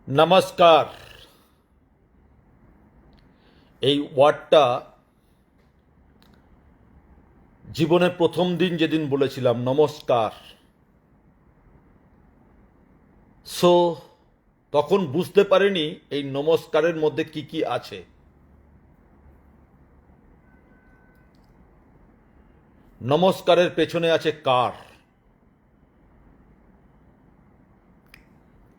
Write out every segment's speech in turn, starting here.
নমস্কার। এই ওয়ার্ডটা জীবনের প্রথম দিন যেদিন বলেছিলাম নমস্কার, সো তখন বুঝতে পারিনি এই নমস্কারের মধ্যে কি কি আছে। নমস্কারের পেছনে আছে কার।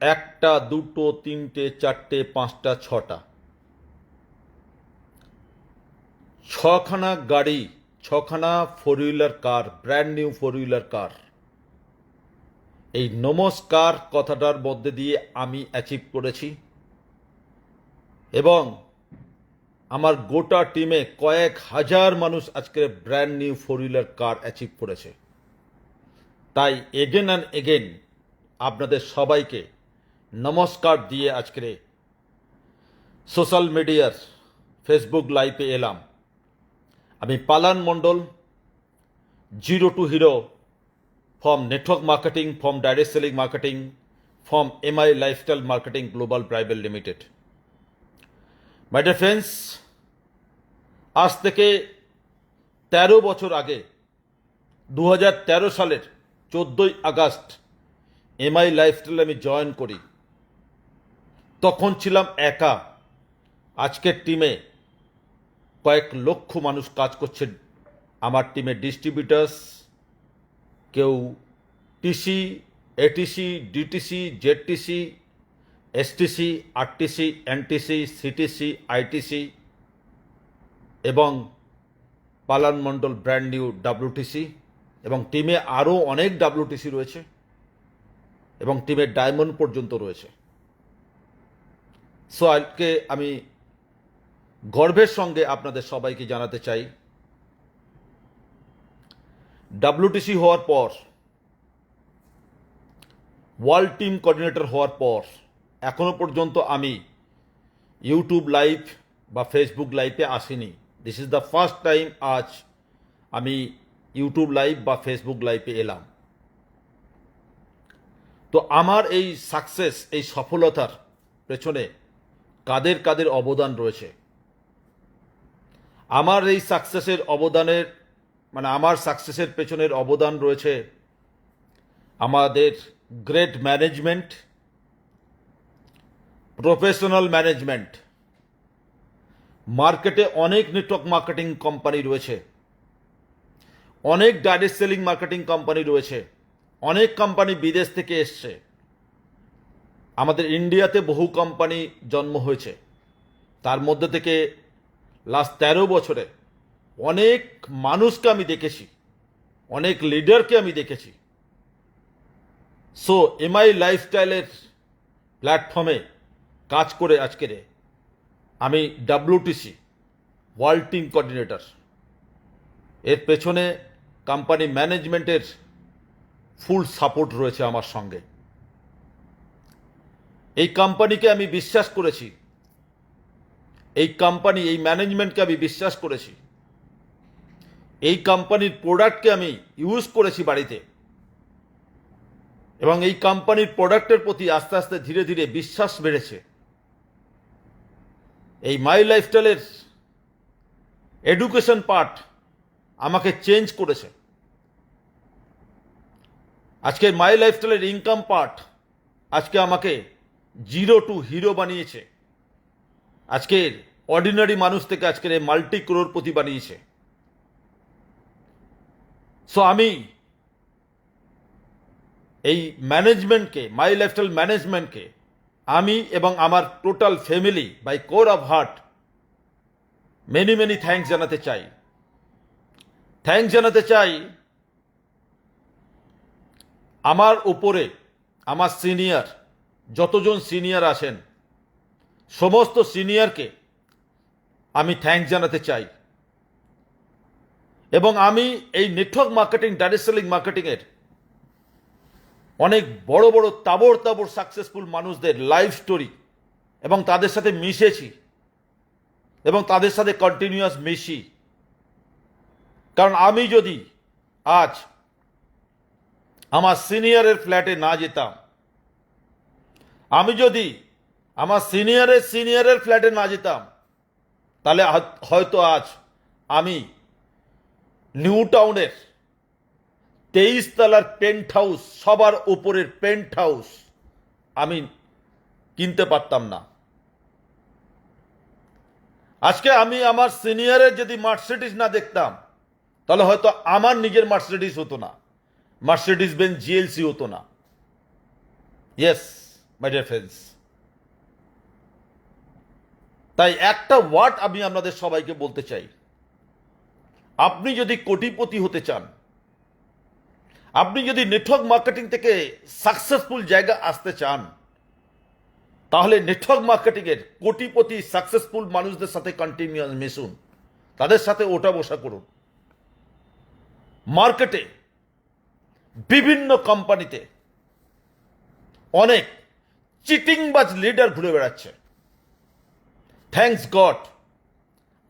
একটা, দুটো, তিনটে, চারটে, পাঁচটা, ছটা, ছখানা গাড়ি, ছখানা ফোর হুইলার কার, ব্র্যান্ড নিউ ফোর হুইলার কার। এই নমস্কার কথাটার মধ্যে দিয়ে আমি অ্যাচিভ করেছি এবং আমার গোটা টিমে কয়েক হাজার মানুষ আজকে ব্র্যান্ড নিউ ফোর হুইলার কার অ্যাচিভ করেছে। তাই এগেন অ্যান্ড এগেন আপনাদের সবাইকে নমস্কার দিয়ে আজকে সোশ্যাল মিডিয়ার ফেসবুক লাইভে এলাম। আমি Palan Mondal, zero to hero, from network marketing, from direct selling marketing, from MI Lifestyle Marketing Global Private Limited. My dear friends, আজ থেকে 13 বছর আগে 2013 সালের 14ই আগস্ট MI লাইফস্টাইল আমি জয়েন করি। তখন ছিলাম একা। আজকের টিমে কয়েক লক্ষ মানুষ কাজ করছে। আমার টিমে ডিস্ট্রিবিউটার্স, কেউ TC, ATC, DTC, ZTC, STC, RTC, NTC, CTC, ITC এবং পালান মণ্ডল ব্র্যান্ড নিউ ডাব্লিউটিসি, এবং টিমে আরও অনেক ডাব্লিউটিসি রয়েছে এবং টিমের ডায়মন্ড পর্যন্ত রয়েছে। সো আজকে আমি গর্বের সঙ্গে আপনাদের সবাইকে জানাতে চাই, ডাব্লিউটিসি হওয়ার পর, ওয়ার্ল্ড টিম কোঅর্ডিনেটর হওয়ার পর এখনো পর্যন্ত আমি ইউটিউব লাইভ বা ফেসবুক লাইভে আসিনি। This is the first time আজ আমি ইউটিউব লাইভ বা ফেসবুক লাইভে এলাম। তো আমার এই সাকসেস, এই সফলতার পেছনে কাদের কাদের অবদান রয়েছে? আমার এই সাকসেসের অবদানের আমার সাকসেসের পেছনের অবদান রয়েছে আমাদের গ্রেট ম্যানেজমেন্ট, প্রফেশনাল ম্যানেজমেন্ট। মার্কেটে অনেক নেটওয়ার্ক মার্কেটিং কোম্পানি রয়েছে, অনেক ডাইরেক্ট সেলিং মার্কেটিং কোম্পানি রয়েছে, অনেক কোম্পানি বিদেশ থেকে এসছে। আমাদের ইন্ডিয়াতে বহু কোম্পানি জন্ম হয়েছে। তার মধ্যে থেকে লাস্ট 13 বছরে অনেক মানুষকে আমি দেখেছি, অনেক লিডারকে আমি দেখেছি। সো এমআই লাইফস্টাইলের প্ল্যাটফর্মে কাজ করে আজকের আমি ডাব্লিউটিসি ওয়ার্ল্ড টিম কোঅর্ডিনেটর। এর পেছনে কোম্পানি ম্যানেজমেন্টের ফুল সাপোর্ট রয়েছে আমার সঙ্গে। এই কোম্পানিকে আমি বিশ্বাস করেছি, এই কোম্পানি, এই ম্যানেজমেন্টকে আমি বিশ্বাস করেছি, এই কোম্পানির প্রোডাক্টকে আমি ইউজ করেছি বাড়িতে, এবং এই কোম্পানির প্রোডাক্টের প্রতি আস্তে আস্তে ধীরে ধীরে বিশ্বাস বেড়েছে। এই মাই লাইফস্টাইলের এডুকেশন পার্ট আমাকে চেঞ্জ করেছে। আজকে মাই লাইফস্টাইলের ইনকাম পার্ট আজকে আমাকে জিরো টু হিরো বানিয়েছে। আজকের অর্ডিনারি মানুষ থেকে আজকের মাল্টি ক্রোরপতি বানিয়েছে। সো আমি এই ম্যানেজমেন্টকে, মাই লাইফস্টাইল ম্যানেজমেন্টকে আমি এবং আমার total family by core of heart many many thanks জানাতে চাই। থ্যাঙ্কস জানাতে চাই আমার উপরে আমার সিনিয়র, যতজন সিনিয়র আছেন সমস্ত সিনিয়রকে আমি থ্যাঙ্কস জানাতে চাই। এবং আমি এই নেটওয়ার্ক মার্কেটিং, ডাইরেক্ট সেলিং মার্কেটিংয়ের অনেক বড় বড় তাবড় তাবড় সাকসেসফুল মানুষদের লাইফ স্টোরি এবং তাদের সাথে মিশেছি এবং তাদের সাথে কন্টিনিউয়াস মিশি। কারণ আমি যদি আজ আমার সিনিয়রের ফ্ল্যাটে না যেতাম, আমি যদি আমার সিনিয়রের ফ্ল্যাটে না যেতাম, তাহলে হয়তো আজ আমি নিউ টাউনের 23 তলার পেন্ট হাউস, সবার উপরের পেন্ট হাউস আমি কিনতে পারতাম না। আজকে আমি আমার সিনিয়রের যদি মার্সিডিজ না দেখতাম, তাহলে হয়তো আমার নিজের মার্সিডিজ হতো না, মার্সিডিজ বেঞ্জ জিএলসি হতো না। ইয়েস মাই ডিয়ার ফ্রেন্ডস, তাই একটা ওয়ার্ড আমি আপনাদের সবাইকে বলতে চাই, আপনি যদি কোটিপতি হতে চান, আপনি যদি নেটওয়ার্ক মার্কেটিং থেকে সাকসেসফুল জায়গা আসতে চান, তাহলে নেটওয়ার্ক মার্কেটিং এর কোটিপতি সাকসেসফুল মানুষদের সাথে কন্টিনিউয়াস মিশুন, তাদের সাথে ওঠা বসা করুন। মার্কেটে বিভিন্ন কোম্পানিতে অনেক চিটিংবাজ লিডার ঘুরে বেড়াচ্ছে। থ্যাঙ্কস গড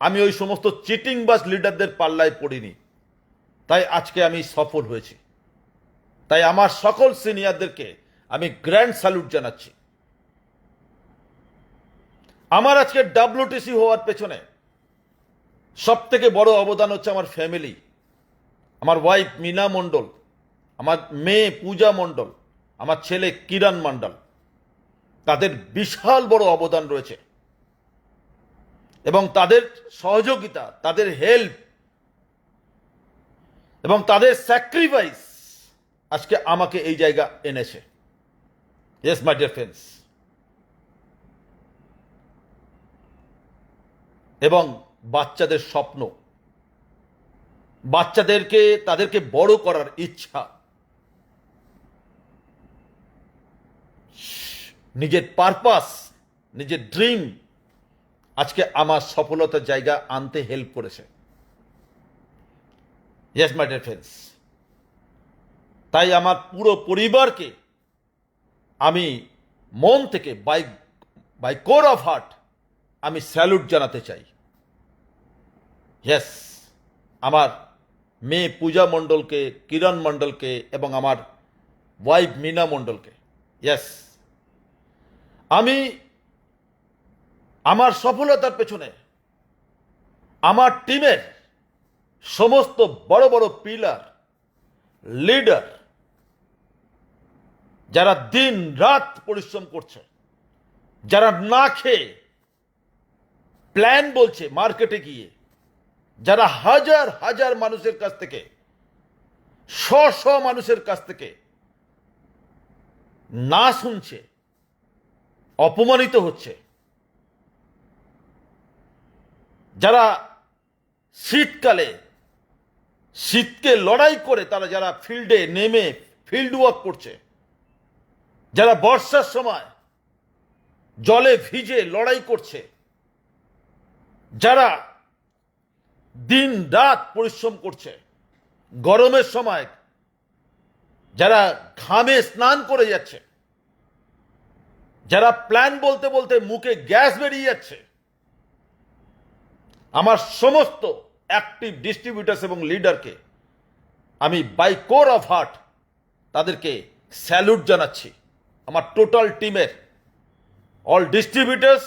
আমি ওই সমস্ত চিটিংবাজ লিডারদের পাল্লায় পড়িনি, তাই আজকে আমি সফল হয়েছি। তাই আমার সকল সিনিয়রদেরকে আমি গ্র্যান্ড স্যালুট জানাচ্ছি। আমার আজকে WTC হওয়ার পেছনে সব থেকে বড় অবদান হচ্ছে আমার ফ্যামিলি, আমার ওয়াইফ মিনা মণ্ডল, আমার মেয়ে পূজা মণ্ডল, আমার ছেলে কিরণ মণ্ডল। তাদের বিশাল বড় অবদান রয়েছে এবং তাদের সহযোগিতা, তাদের হেল্প এবং তাদের স্যাক্রিফাইস আজকে আমাকে এই জায়গা এনেছে। ইয়েস মাই ডিয়ার ফ্রেন্ডস, এবং বাচ্চাদের স্বপ্ন, তাদেরকে বড় করার ইচ্ছা, নিজের পারপাস, নিজের ড্রিম আজকে আমার সফলতার জায়গা আনতে হেল্প করেছে। ইয়েস মাই ডিয়ার ফ্রেন্ডস, তাই আমার পুরো পরিবারকে আমি মন থেকে বাই কোর অফ হার্ট আমি স্যালুট জানাতে চাই। ইয়েস, আমার মেয়ে পূজা মণ্ডলকে, কিরণ মণ্ডলকে এবং আমার ওয়াইফ মিনা মণ্ডলকে। ইয়েস, আমি আমার সফলতার পেছনে আমার টিমের সমস্ত বড় বড় পিলার, লিডার, যারা দিন রাত পরিশ্রম করছে, যারা না খেয়ে প্ল্যান বলছে মার্কেটে গিয়ে, যারা হাজার হাজার মানুষের কাছ থেকে, শ মানুষের কাছ থেকে না শুনছে, অপমানিত হচ্ছে, যারা শীতকে লড়াই করে তারা যারা ফিল্ডে নেমে ফিল্ড ওয়ার্ক করছে, যারা বর্ষার সময় জলে ভিজে লড়াই করছে, যারা দিন রাত পরিশ্রম করছে, গরমের সময় যারা ঘামে স্নান করে যাচ্ছে, যারা প্ল্যান বলতে বলতে মুখে গ্যাস বেরিয়ে যাচ্ছে, আমার সমস্ত অ্যাক্টিভ ডিস্ট্রিবিউটার্স এবং লিডারকে আমি বাই কোর অফ হার্ট তাদেরকে স্যালুট জানাচ্ছি। আমার টোটাল টিমের অল ডিস্ট্রিবিউটার্স,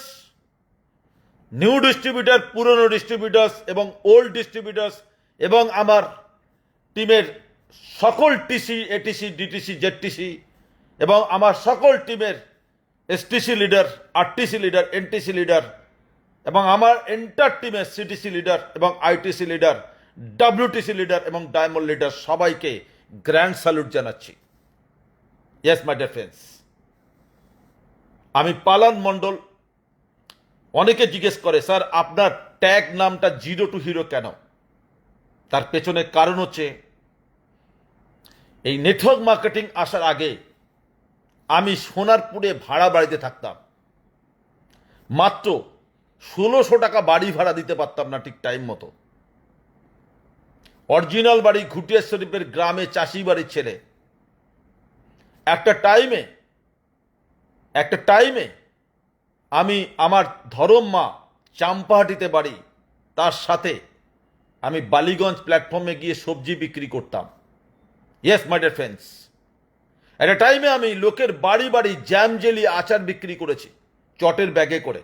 নিউ ডিস্ট্রিবিউটার, পুরনো ডিস্ট্রিবিউটার্স এবং ওল্ড ডিস্ট্রিবিউটার্স, এবং আমার টিমের সকল টিসি, এটিসি, ডিটিসি, জেডটিসি এবং আমার সকল টিমের STC leader, RTC leader, NTC leader এবং আমার এন্টার টিমের সিটিসি লিডার এবং আইটিসি লিডার, WTC লিডার এবং ডায়মন্ড লিডার সবাইকে গ্র্যান্ড স্যালুট জানাচ্ছি। ইয়েস মাই ডিয়ার ফ্রেন্ডস, আমি পালান মণ্ডল। অনেকে জিজ্ঞেস করে, স্যার আপনার ট্যাগ নামটা জিরো টু হিরো কেন? তার পেছনে কারণ হচ্ছে, এই নেটওয়ার্ক মার্কেটিং আসার আগে আমি সোনারপুরে ভাড়া বাড়িতে থাকতাম। মাত্র 1600 টাকা বাড়ি ভাড়া দিতে পারতাম না ঠিক টাইম মতো। অরিজিনাল বাড়ি ঘুটিয়া শরীফের গ্রামে, চাষি বাড়ির ছেলে। একটা টাইমে আমি আমার ধরম মা চাম্পাহাটিতে বাড়ি, তার সাথে আমি বালিগঞ্জ প্ল্যাটফর্মে গিয়ে সবজি বিক্রি করতাম। ইয়েস মাই ডিয়ার ফ্রেন্ডস, একটা টাইমে আমি লোকের বাড়ি বাড়ি জ্যাম জেলি আচার বিক্রি করেছি, চটের ব্যাগে করে।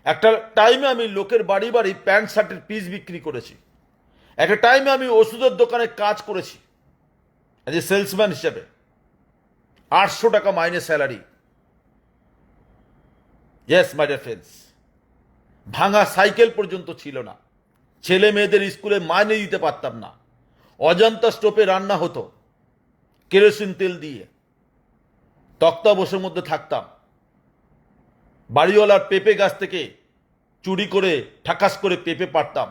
একটা টাইমে আমি লোকের বাড়ি বাড়ি প্যান্ট শার্টের পিস বিক্রি করেছি। একটা টাইমে আমি ওষুধের দোকানে কাজ করেছি অ্যাজ এ সেলসম্যান হিসেবে। 800 টাকা মাইনে salary. Yes my dear friends, ভাঙা সাইকেল পর্যন্ত ছিল না। ছেলে মেয়েদের স্কুলে মাইনে দিতে পারতাম না। অজন্তা স্টোভে রান্না হতো কেরোসিন তেল দিয়ে। তক্তা বসের মধ্যে থাকতাম। বাড়িওয়ালার পেঁপে গাছ থেকে চুরি করে ঠাকাস করে পেঁপে পাড়তাম।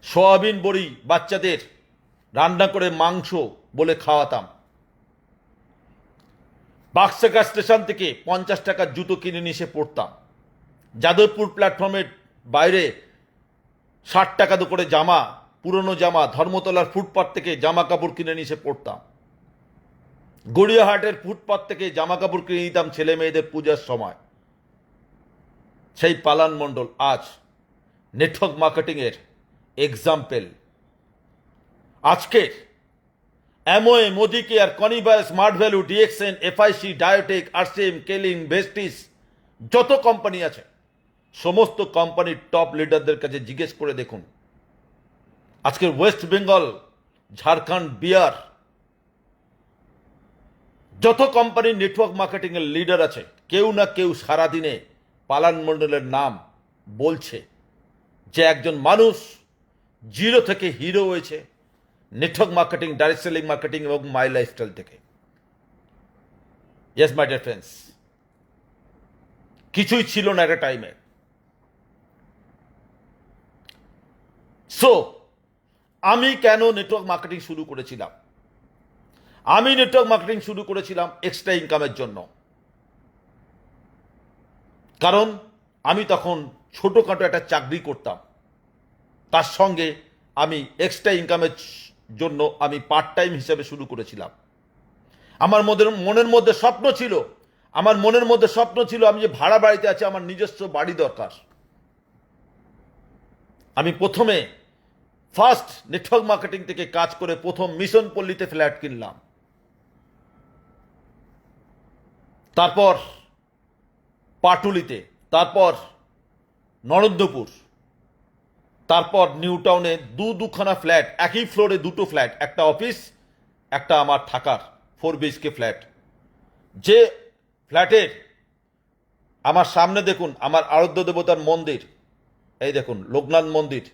সয়াবিন বড়ি বাচ্চাদের রান্না করে মাংস বলে খাওয়াতাম। বাক্সাকা স্টেশন থেকে 50 টাকার জুতো কিনে নিয়ে এসে পড়তাম। যাদবপুর প্ল্যাটফর্মের বাইরে 60 টাকা করে জামা, পুরনো জামা, ধর্মতলার ফুটপাত থেকে জামা কাপড় কিনে নিয়ে এসে পড়তাম। গড়িয়াহাটের ফুটপাত থেকে জামা কাপড় কিনে নিতাম ছেলে মেয়েদের পূজার সময়। সেই পালান মণ্ডল আজ নেটওয়ার্ক মার্কেটিং এর এক্সাম্পল। আজকের অ্যামওয়ে, মোদি কেয়ার, কনিবার, স্মার্ট ভ্যালু, ডিএক্সএন, এফআইসি, ডায়োটেক, আরসিএম, কেলিং, ভেস্টিস, যত কোম্পানি আছে সমস্ত কোম্পানির টপ লিডারদের কাছে জিজ্ঞেস করে দেখুন। আজকের ওয়েস্ট বেঙ্গল, ঝাড়খণ্ড, বিহার যত কোম্পানির নেটওয়ার্ক মার্কেটিং এর লিডার আছে, কেউ না কেউ সারাদিনে পালান মণ্ডলের নাম বলছে যে একজন মানুষ জিরো থেকে হিরো হয়েছে network marketing, direct selling marketing এবং মাই লাইফস্টাইল থেকে। ইয়েস মাই ডিয়ার ফ্রেন্ডস, কিছুই ছিল না একটা টাইমে। সো আমি কেন নেটওয়ার্ক মার্কেটিং শুরু করেছিলাম? আমি নেটওয়ার্ক মার্কেটিং শুরু করেছিলাম এক্সট্রা ইনকামের জন্য। কারণ আমি তখন ছোটোখাটো একটা চাকরি করতাম, তার সঙ্গে আমি এক্সট্রা ইনকামের জন্য আমি পার্ট টাইম হিসেবে শুরু করেছিলাম। আমার মনের মধ্যে স্বপ্ন ছিল আমি যে ভাড়া বাড়িতে আছি, আমার নিজস্ব বাড়ি দরকার। আমি প্রথমে ফার্স্ট নেটওয়ার্ক মার্কেটিং থেকে কাজ করে প্রথম মিশন পল্লীতে ফ্ল্যাট কিনলাম, তারপর পাটুলিতে, তারপর নরেন্দ্রপুর, তারপর নিউ টাউনে দুখানা ফ্ল্যাট, একই ফ্লোরে দুটো ফ্ল্যাট, একটা অফিস, একটা আমার থাকার 4 BHK ফ্ল্যাট। যে ফ্ল্যাটের আমার সামনে দেখুন আমার আরাধ্য দেবতার মন্দির, এই দেখুন লোকনাথ মন্দির।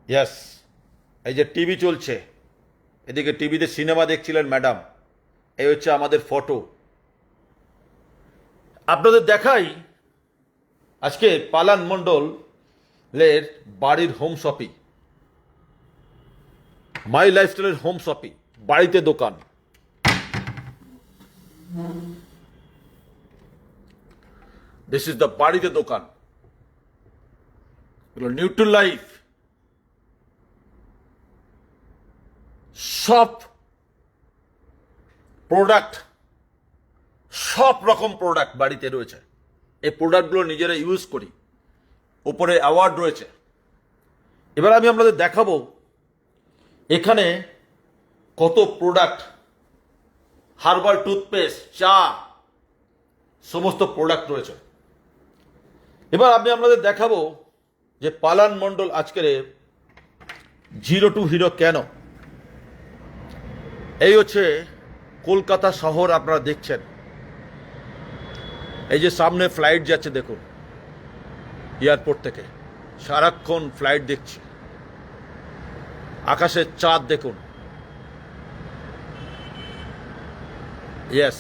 ইয়েস, এই যে টিভি চলছে, এদিকে টিভিতে সিনেমা দেখছিলেন ম্যাডাম, এই হচ্ছে আমাদের ফটো। আপনাদের দেখাই আজকে পালান মণ্ডলের বাড়ির হোম শপিং, মাই লাইফস্টাইলের হোম শপিং, বাড়িতে দোকান। দিস ইজ দ্য বাড়িতে দোকান, নিউট্রাল লাইফ। সব প্রোডাক্ট, সব রকম প্রোডাক্ট বাড়িতে রয়েছে। এই প্রোডাক্টগুলো নিজেরা ইউজ করি, উপরে অ্যাওয়ার্ড রয়েছে। এবার আমি আপনাদের দেখাবো এখানে কত প্রোডাক্ট, হার্বাল টুথপেস্ট, চা, সমস্ত প্রোডাক্ট রয়েছে। এবার আমি আপনাদের দেখাবো যে পালান মণ্ডল আজকের জিরো টু হিরো কেন। এই হচ্ছে কলকাতা শহর, আপনারা দেখছেন। এই যে সামনে ফ্লাইট যাচ্ছে দেখুন, এয়ারপোর্ট থেকে সারাক্ষণ ফ্লাইট দেখছি। আকাশের চাঁদ দেখুন। ইয়েস,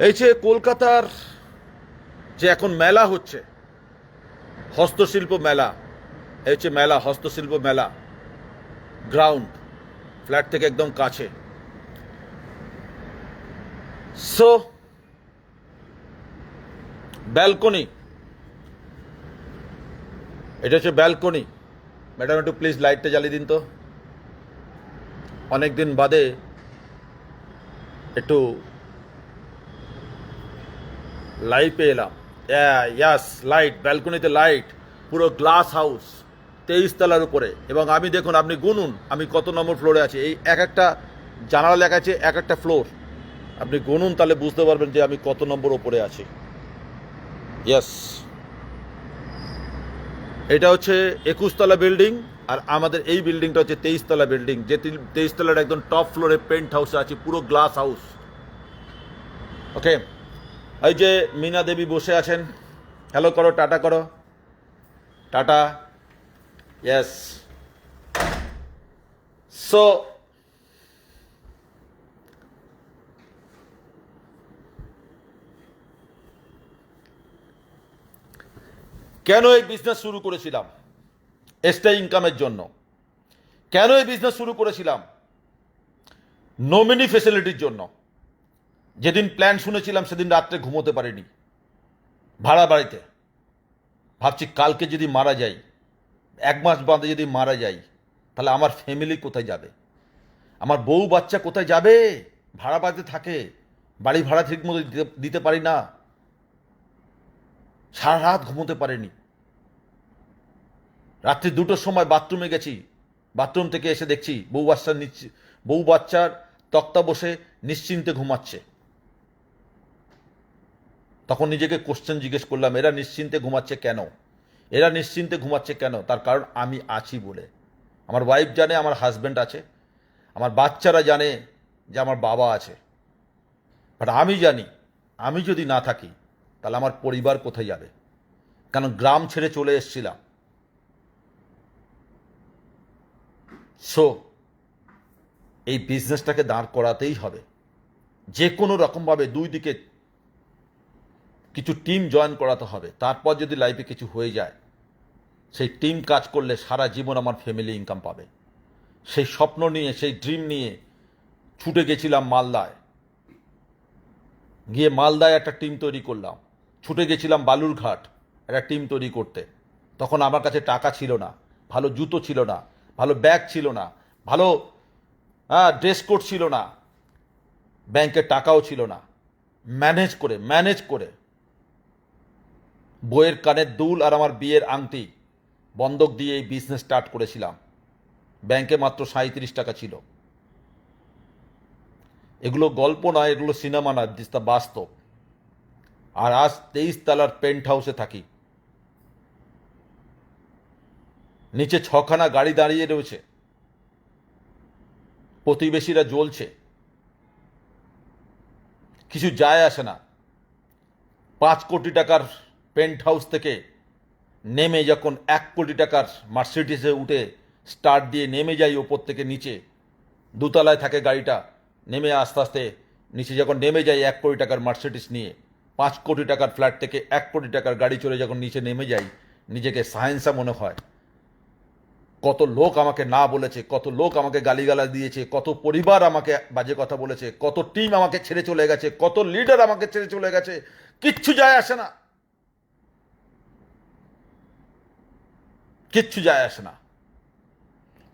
এই যে কলকাতার যে এখন মেলা হচ্ছে, হস্তশিল্প মেলা, এই হচ্ছে মেলা, হস্তশিল্প মেলা গ্রাউন্ড, ফ্ল্যাট থেকে একদম কাছে। সো ব্যালকনি, এটা হচ্ছে ব্যালকনি। ম্যাডাম একটু প্লিজ লাইটটা জ্বালিয়ে দিন তো, অনেকদিন বাদে একটু লাইভে এলাম। ইয়াস, লাইট, ব্যালকনিতে লাইট, পুরো গ্লাস হাউস, 23 তলার উপরে। এবং আমি দেখুন, আপনি গুনুন আমি কত নম্বর ফ্লোরে আছি। এই এক একটা জানালা লেখা আছে এক একটা ফ্লোর, আপনি গুনুন তাহলে বুঝতে পারবেন যে আমি কত নম্বর উপরে আছি। ইয়েস, এটা হচ্ছে 21 তলা বিল্ডিং, আর আমাদের এই বিল্ডিংটা হচ্ছে 23 তলা বিল্ডিং, যে 23 তলার একদম টপ ফ্লোরে পেন্ট হাউসে আছে, পুরো গ্লাস হাউস। ওকে, এই যে মীনা দেবী বসে আছেন, হ্যালো করো, টাটা করো, টাটা। ইয়েস, সো কেন এই বিজনেস শুরু করেছিলাম? এক্সট্রা ইনকামের জন্য। কেন এই বিজনেস শুরু করেছিলাম? নমিনি ফেসিলিটির জন্য। যেদিন প্ল্যান শুনেছিলাম সেদিন রাত্রে ঘুমোতে পারিনি, ভাড়া বাড়িতে। ভাবছি কালকে যদি মারা যাই, 1 মাস বাদে যদি মারা যাই, তাহলে আমার ফ্যামিলি কোথায় যাবে? আমার বউ বাচ্চা কোথায় যাবে? ভাড়া বাড়িতে থাকে, বাড়ি ভাড়া ঠিক মতো দিতে পারি না, সারা রাত ঘুমোতে পারিনি। রাত্রি 2টোর সময় বাথরুমে গেছি, বাথরুম থেকে এসে দেখছি বউ বাচ্চার তক্তা বসে নিশ্চিন্তে ঘুমাচ্ছে। তখন নিজেকে কোশ্চেন জিজ্ঞেস করলাম, এরা নিশ্চিন্তে ঘুমাচ্ছে কেন? এরা নিশ্চিন্তে ঘুমাচ্ছে কেন? তার কারণ আমি আছি বলে। আমার ওয়াইফ জানে আমার হাজব্যান্ড আছে, আমার বাচ্চারা জানে যে আমার বাবা আছে। বাট আমি জানি আমি যদি না থাকি তাহলে আমার পরিবার কোথায় যাবে? কারণ গ্রাম ছেড়ে চলে এসেছিলাম। সো এই বিজনেসটাকে দাঁড় করাতেই হবে, যে কোনো রকমভাবে। 2 দিকে কিছু টিম জয়েন করাতে হবে। তারপর যদি লাইফে কিছু হয়ে যায়, সেই টিম কাজ করলে সারা জীবন আমার ফ্যামিলি ইনকাম পাবে। সেই স্বপ্ন নিয়ে, সেই ড্রিম নিয়ে ছুটে গেছিলাম মালদায়। গিয়ে মালদায় একটা টিম তৈরি করলাম। ছুটে গেছিলাম বালুরঘাট একটা টিম তৈরি করতে। তখন আমার কাছে টাকা ছিল না, ভালো জুতো ছিল না, ভালো ব্যাগ ছিল না, ভালো ড্রেস কোড ছিল না, ব্যাংকের টাকাও ছিল না। ম্যানেজ করে বইয়ের কানের দুল আর আমার বিয়ের আংটি বন্ধক দিয়ে এই বিজনেস স্টার্ট করেছিলাম। ব্যাংকে মাত্র 37 টাকা ছিল। এগুলো গল্প নয়, এগুলো সিনেমা নয়, দিস দ্য বাস্তব। আর আজ 23 তলার পেন্ট হাউসে থাকি। নিচে 6খানা গাড়ি দাঁড়িয়ে রয়েছে, প্রতিবেশীরা জ্বলছে, কিছু যায় আসে না। 5 কোটি টাকার পেন্ট হাউস থেকে নেমে যখন 1 কোটি টাকার মার্সিডিসে উঠে স্টার্ট দিয়ে নেমে যাই ওপর থেকে নিচে, 2 তলায় থাকে গাড়িটা, নেমে আস্তে আস্তে নিচে যখন নেমে যাই 1 কোটি টাকার মার্সিডিস নিয়ে, 5 কোটি টাকার ফ্ল্যাট থেকে 1 কোটি টাকার গাড়ি চলে যখন নিচে নেমে যাই, নিজেকে সায়েন্সা মনে হয়। কত লোক আমাকে না বলেছে, কত লোক আমাকে গালিগালাজ দিয়েছে, কত পরিবার আমাকে বাজে কথা বলেছে, কত টিম আমাকে ছেড়ে চলে গেছে, কত লিডার আমাকে ছেড়ে চলে গেছে, কিচ্ছু যায় আসে না, কিচ্ছু যায় আসে না।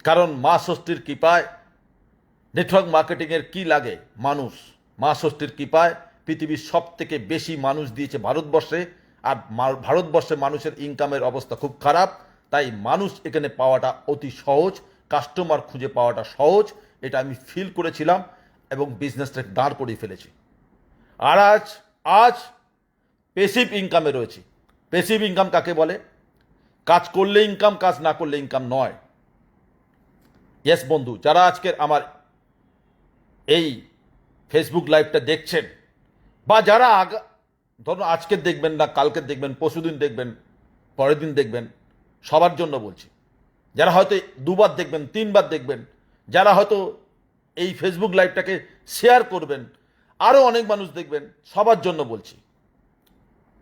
কারণ মা ষষ্ঠীর কৃপায়, নেটওয়ার্ক মার্কেটিংয়ের কি লাগে? মানুষ। মা ষষ্ঠীর কৃপায় পৃথিবীর সব থেকে বেশি মানুষ দিয়েছে ভারতবর্ষে। আর ভারতবর্ষে মানুষের ইনকামের অবস্থা খুব খারাপ, তাই মানুষ এখানে পাওয়াটা অতি সহজ, কাস্টমার খুঁজে পাওয়াটা সহজ। এটা আমি ফিল করেছিলাম এবং বিজনেসটাকে দাঁড় করিয়ে ফেলেছি। আর আজ পেসিভ ইনকামে রয়েছি। পেসিভ ইনকাম কাকে বলে? কাজ করলে ইনকাম, কাজ না করলে ইনকাম নয়। ইয়েস বন্ধু, যারা আজকের আমার এই ফেসবুক লাইভটা দেখছেন, বা যারা ধরুন আজকে দেখবেন না, কালকে দেখবেন, পরশুদিন দেখবেন, পরের দিন দেখবেন, সবার জন্য বলছি। যারা হয়তো 2বার দেখবেন, 3বার দেখবেন, যারা হয়তো এই ফেসবুক লাইভটাকে শেয়ার করবেন, আরও অনেক মানুষ দেখবেন, সবার জন্য বলছি।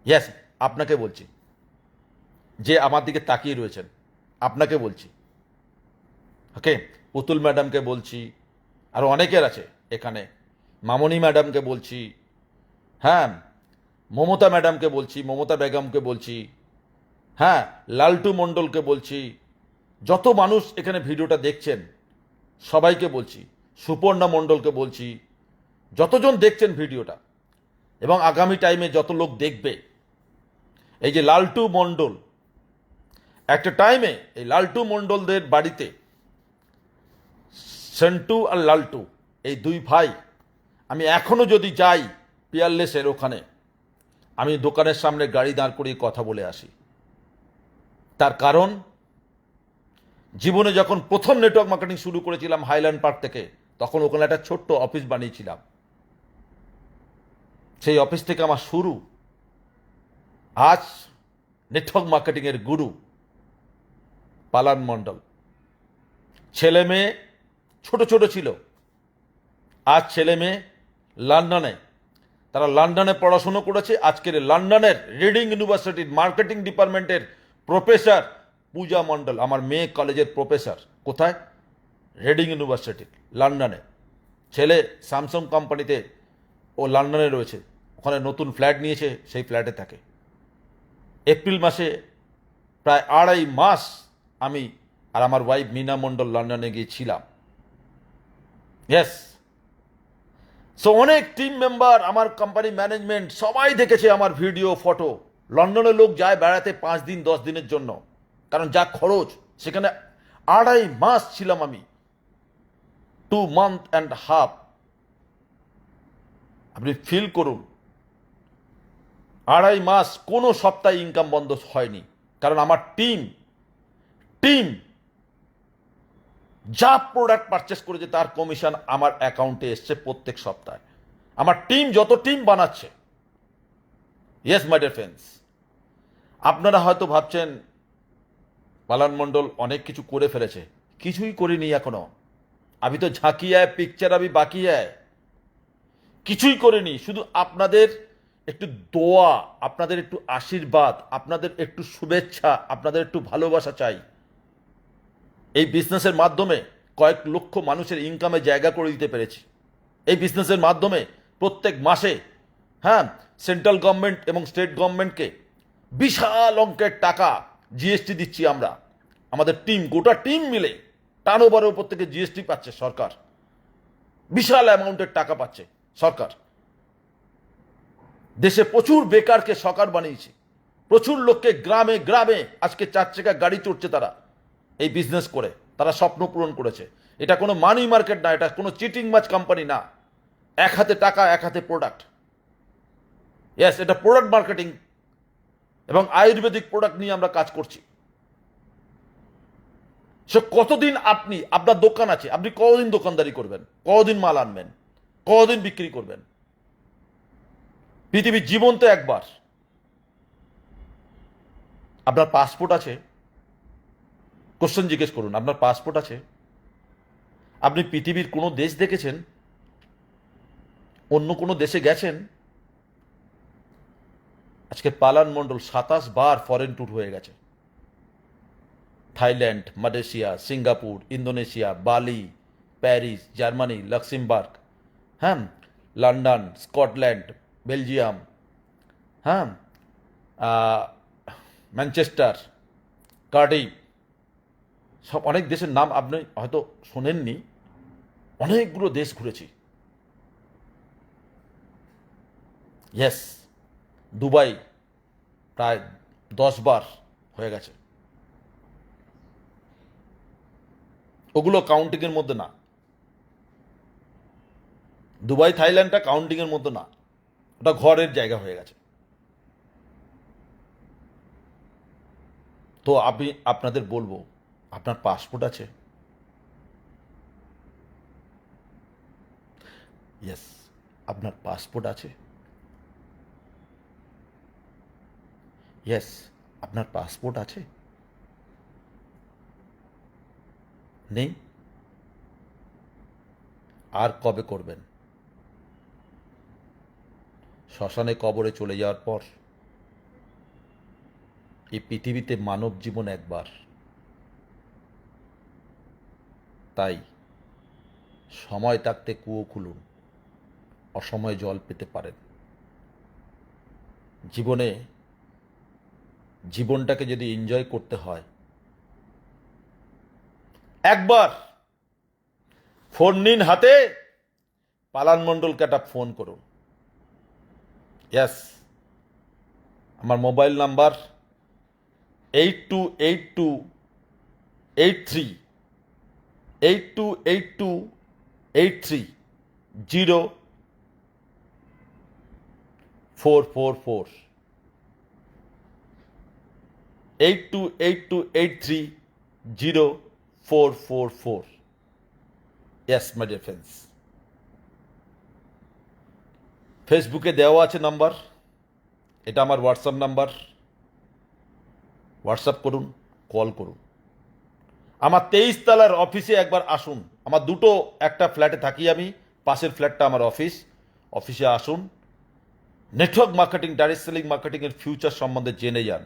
ইয়েস, আপনাকে বলছি, যে আমার দিকে তাকিয়ে রয়েছেন, আপনাকে বলছি। ওকে, পুতুল ম্যাডামকে বলছি, আরও অনেকের আছে এখানে, মামনি ম্যাডামকে বলছি, হ্যাঁ, মমতা ম্যাডামকে বলছি, মমতা বেগমকে বলছি, হ্যাঁ, লালটু মণ্ডলকে বলছি, যত মানুষ এখানে ভিডিওটা দেখছেন সবাইকে বলছি, সুপর্ণা মণ্ডলকে বলছি, যতজন দেখছেন ভিডিওটা এবং আগামী টাইমে যত লোক দেখবে, এই যে লালটু মণ্ডল একটা টাইমে এই লালটু মণ্ডলদের বাড়িতে সেন্টু আর লালটু এই দুই ভাই, আমি এখনো যদি যাই পিয়ারলেসের ওখানে, আমি দোকানের সামনে গাড়ি দাঁড় করিয়ে কথা বলে আসি। তার কারণ, জীবনে যখন প্রথম নেটওয়ার্ক মার্কেটিং শুরু করেছিলাম হাইল্যান্ড পার্ক থেকে, তখন ওখানে একটা ছোট্ট অফিস বানিয়েছিলাম। সেই অফিস থেকে আমার শুরু। আজ নেটওয়ার্ক মার্কেটিংয়ের গুরু পালান মণ্ডল। ছেলে মেয়ে ছোট ছোট ছিল, আজ ছেলে মেয়ে লন্ডনে, তারা লন্ডনে পড়াশুনো করেছে। আজকের লন্ডনের রিডিং ইউনিভার্সিটির মার্কেটিং ডিপার্টমেন্টের প্রফেসর পূজা মণ্ডল, আমার মেয়ে কলেজের প্রফেসর। কোথায়? রিডিং ইউনিভার্সিটি লন্ডনে। ছেলে স্যামসাং কোম্পানিতে, ও লন্ডনে রয়েছে, ওখানে নতুন ফ্ল্যাট নিয়েছে, সেই ফ্ল্যাটে থাকে। এপ্রিল মাসে প্রায় 2.5 মাস আমি আর আমার ওয়াইফ মিনা মণ্ডল লন্ডনে গিয়েছিলাম। ইয়েস। সো অনেক টিম মেম্বার, আমার কোম্পানি ম্যানেজমেন্ট সবাই দেখেছে আমার ভিডিও, ফটো। লন্ডনে লোক যায় বেড়াতে 5 দিন 10 দিনের জন্য, কারণ যা খরচ। সেখানে 2.5 মাস ছিলাম আমি, 2 months and half। আপনি ফিল করুন, 2.5 মাস কোনো সপ্তাহে ইনকাম বন্ধ হয়নি, কারণ আমার টিম যা প্রোডাক্ট পারচেস করেছে তার কমিশন আমার অ্যাকাউন্টে এসছে প্রত্যেক সপ্তাহে। আমার টিম যত টিম বানাচ্ছে। ইয়েস মাই ডিয়ার ফ্রেন্ডস, আপনারা হয়তো ভাবছেন পালান মণ্ডল অনেক কিছু করে ফেলেছে। কিছুই করিনি এখনো। আমি তো ঝাঁকি আয় পিকচার, আমি বাকি আয় কিছুই করিনি। শুধু আপনাদের একটু দোয়া, আপনাদের একটু আশীর্বাদ, আপনাদের একটু শুভেচ্ছা, আপনাদের একটু ভালোবাসা চাই। এই বিজনেসের মাধ্যমে কয়েক লক্ষ মানুষের ইনকামে জায়গা করে দিতে পেরেছি। এই বিজনেসের মাধ্যমে প্রত্যেক মাসে, হ্যাঁ, সেন্ট্রাল গভর্নমেন্ট এবং স্টেট গভর্নমেন্টকে বিশাল অঙ্কের টাকা জিএসটি দিচ্ছি আমরা। আমাদের টিম, গোটা টিম মিলে টার্নওভারের উপর থেকে জিএসটি পাচ্ছে সরকার। বিশাল অ্যামাউন্টের টাকা পাচ্ছে সরকার। দেশে প্রচুর বেকারকে সরকার বানিয়েছে। প্রচুর লোককে গ্রামে গ্রামে আজকে 4 চাকা গাড়ি চড়ছে তারা এই বিজনেস করে। তারা স্বপ্ন পূরণ করেছে। এটা কোনো মানি মার্কেট না, এটা কোনো চিটিং মাছ কোম্পানি না। এক হাতে টাকা, এক হাতে প্রোডাক্ট। ইয়েস, এটা প্রোডাক্ট মার্কেটিং এবং আয়ুর্বেদিক প্রোডাক্ট নিয়ে আমরা কাজ করছি। সে কতদিন আপনার দোকান আছে, আপনি কতদিন দোকানদারি করবেন, কতদিন মাল আনবেন, কতদিন বিক্রি করবেন? পৃথিবীর জীবন তো একবার। আপনার পাসপোর্ট আছে? কোশ্চেন জিজ্ঞেস করুন, আপনার পাসপোর্ট আছে? আপনি পৃথিবীর কোনো দেশ দেখেছেন? অন্য কোনো দেশে গেছেন? আজকে পালান মণ্ডল 27 বার ফরেন ট্যুর হয়ে গেছে। থাইল্যান্ড, মালয়েশিয়া, সিঙ্গাপুর, ইন্দোনেশিয়া, বালি, প্যারিস, জার্মানি, লাক্সেমবার্গ, হ্যাঁ, লন্ডন, স্কটল্যান্ড, বেলজিয়াম, হ্যাঁ, ম্যানচেস্টার, কার্ডিফ, সব অনেক দেশের নাম আপনি হয়তো শোনেননি। অনেকগুলো দেশ ঘুরেছি। ইয়েস, দুবাই প্রায় 10 বার হয়ে গেছে। ওগুলো কাউন্টিংয়ের মধ্যে না। দুবাই, থাইল্যান্ডটা কাউন্টিংয়ের মধ্যে না, ওটা ঘরের জায়গা হয়ে গেছে। তো আপনাদের বলবো, আপনার পাসপোর্ট আছে? ইয়েস, আপনার পাসপোর্ট আছে? ইয়েস, আপনার পাসপোর্ট আছে? নেই? আর কবে করবেন? শ্মশানে কবরে চলে যাওয়ার পর। এই পৃথিবীতে মানব জীবন একবার। তাই সময় থাকতে কুয়ো খুলুন, অসময়ে জল পেতে পারেন। জীবনটাকে যদি এনজয় করতে হয়, একবার ফোন নিন হাতে, পালান মণ্ডলকে একটা ফোন করুন। ইয়েস, আমার mobile number 828283 828283 0444 828283 0444। Yes, my dear friends. ফেসবুকে দেওয়া আছে নাম্বার, এটা আমার হোয়াটসঅ্যাপ নাম্বার। হোয়াটসঅ্যাপ করুন, কল করুন। আমার 23 তলার অফিসে একবার আসুন। আমার দুটো, একটা ফ্ল্যাটে থাকি আমি, পাশের ফ্ল্যাটটা আমার অফিস। অফিসে আসুন, নেটওয়ার্ক মার্কেটিং, ডাইরেক্ট সেলিং মার্কেটিংয়ের ফিউচার সম্বন্ধে জেনে যান।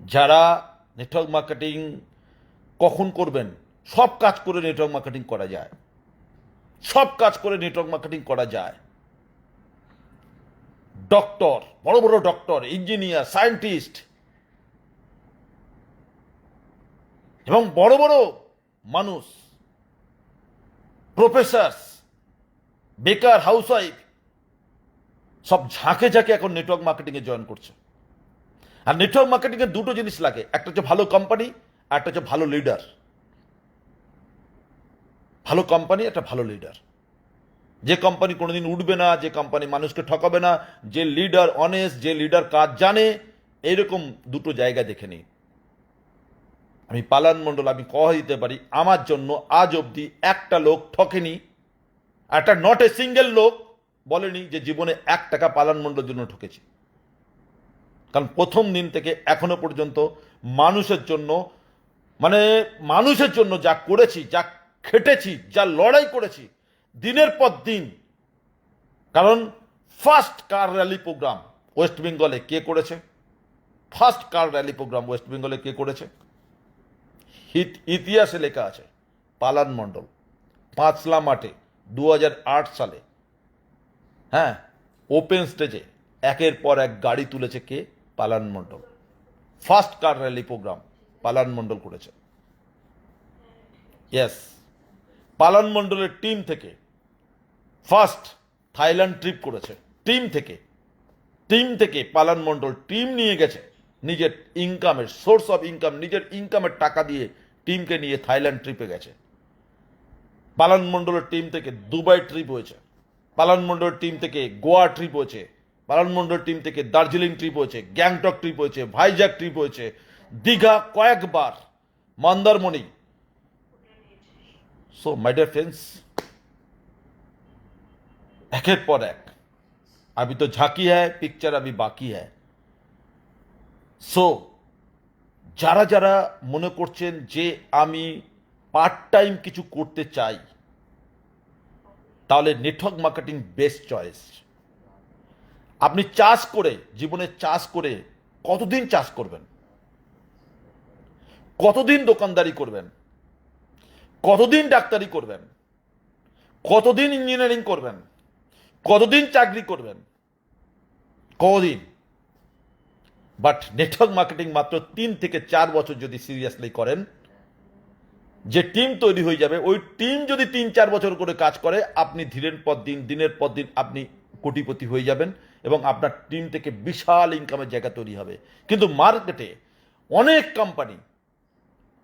যারা নেটওয়ার্ক মার্কেটিং কখন করবেন, সব কাজ করে নেটওয়ার্ক মার্কেটিং করা যায়, সব কাজ করে নেটওয়ার্ক মার্কেটিং করা যায়। ডক্টর, বড় বড় ডক্টর, ইঞ্জিনিয়ার, সায়েন্টিস্ট এবং বড় বড় মানুষ, প্রফেসর, বেকার, হাউসওয়াইফ, সব ঝাঁকে ঝাঁকে এখন নেটওয়ার্ক মার্কেটিংয়ে জয়েন করছে। আর নেটওয়ার্ক মার্কেটিংয়ে দুটো জিনিস লাগে, একটা হচ্ছে ভালো কোম্পানি, আর একটা হচ্ছে ভালো লিডার। ভালো কোম্পানি, একটা ভালো লিডার। যে কোম্পানি কোনোদিন উঠবে না, যে কোম্পানি মানুষকে ঠকাবে না, যে লিডার অনেস্ট, যে লিডার কাজ জানে, এইরকম দুটো জায়গা দেখে নিই। আমি পালান মণ্ডল, আমি কহ দিতে পারি, আমার জন্য আজ অবধি একটা লোক ঠকেনি, একটা নট এ সিঙ্গেল লোক বলেনি যে জীবনে 1 টাকা পালান মণ্ডলের জন্য ঠকেছি। কারণ প্রথম দিন থেকে এখনো পর্যন্ত মানুষের জন্য, মানে মানুষের জন্য যা করেছি, যা খেটেছি, যা লড়াই করেছি দিনের পর দিন। কারণ first car rally program west বেঙ্গলে কে করেছে? First car rally program west বেঙ্গলে কে করেছে? ইতিহাসে লেখা আছে পালান মণ্ডল। পাঁচলা মাঠে 2008 সালে, হ্যাঁ, ওপেন স্টেজে একের পর এক গাড়ি তুলেছে কে? পালান মণ্ডল। ফার্স্ট কার র্যালি প্রোগ্রাম পালান মণ্ডল করেছে। ইয়েস, পালান মণ্ডলের টিম থেকে ফার্স্ট থাইল্যান্ড ট্রিপ করেছে। টিম থেকে পালান মণ্ডল টিম নিয়ে গেছে, নিজের ইনকামের সোর্স অফ ইনকাম, নিজের ইনকামের টাকা দিয়ে টিমকে নিয়ে থাইল্যান্ড ট্রিপে গেছে। পালান মণ্ডলের টিম থেকে দুবাই ট্রিপ হয়েছে, পালান মণ্ডলের টিম থেকে গোয়া ট্রিপ হয়েছে, পালান মণ্ডলের টিম থেকে দার্জিলিং ট্রিপ হয়েছে, গ্যাংটক ট্রিপ হয়েছে, ভাইজ্যাক ট্রিপ হয়েছে, দীঘা কয়েকবার, Mandarmani. So my dear friends, একের পর এক, अभी तो झांकी है पिक्चर, अभी बाकी है। সো যারা যারা মনে করছেন যে আমি পার্ট টাইম কিছু করতে চাই, তাহলে নেটওয়ার্ক মার্কেটিং বেস্ট চয়েস। আপনি চাষ করে, জীবনে চাষ করে কতদিন চাষ করবেন? কতদিন দোকানদারি করবেন? কতদিন ডাক্তারি করবেন? কতদিন ইঞ্জিনিয়ারিং করবেন? কতদিন চাকরি করবেন? কতদিন? বাট নেটওয়ার্ক মার্কেটিং মাত্র 3 থেকে 4 বছর যদি সিরিয়াসলি করেন, যে টিম তৈরি হয়ে যাবে, ওই টিম যদি 3-4 বছর করে কাজ করে, আপনি দিনের পর দিন আপনি কোটিপতি হয়ে যাবেন এবং আপনার টিম থেকে বিশাল ইনকামের জায়গা তৈরি হবে। কিন্তু মার্কেটে অনেক কোম্পানি,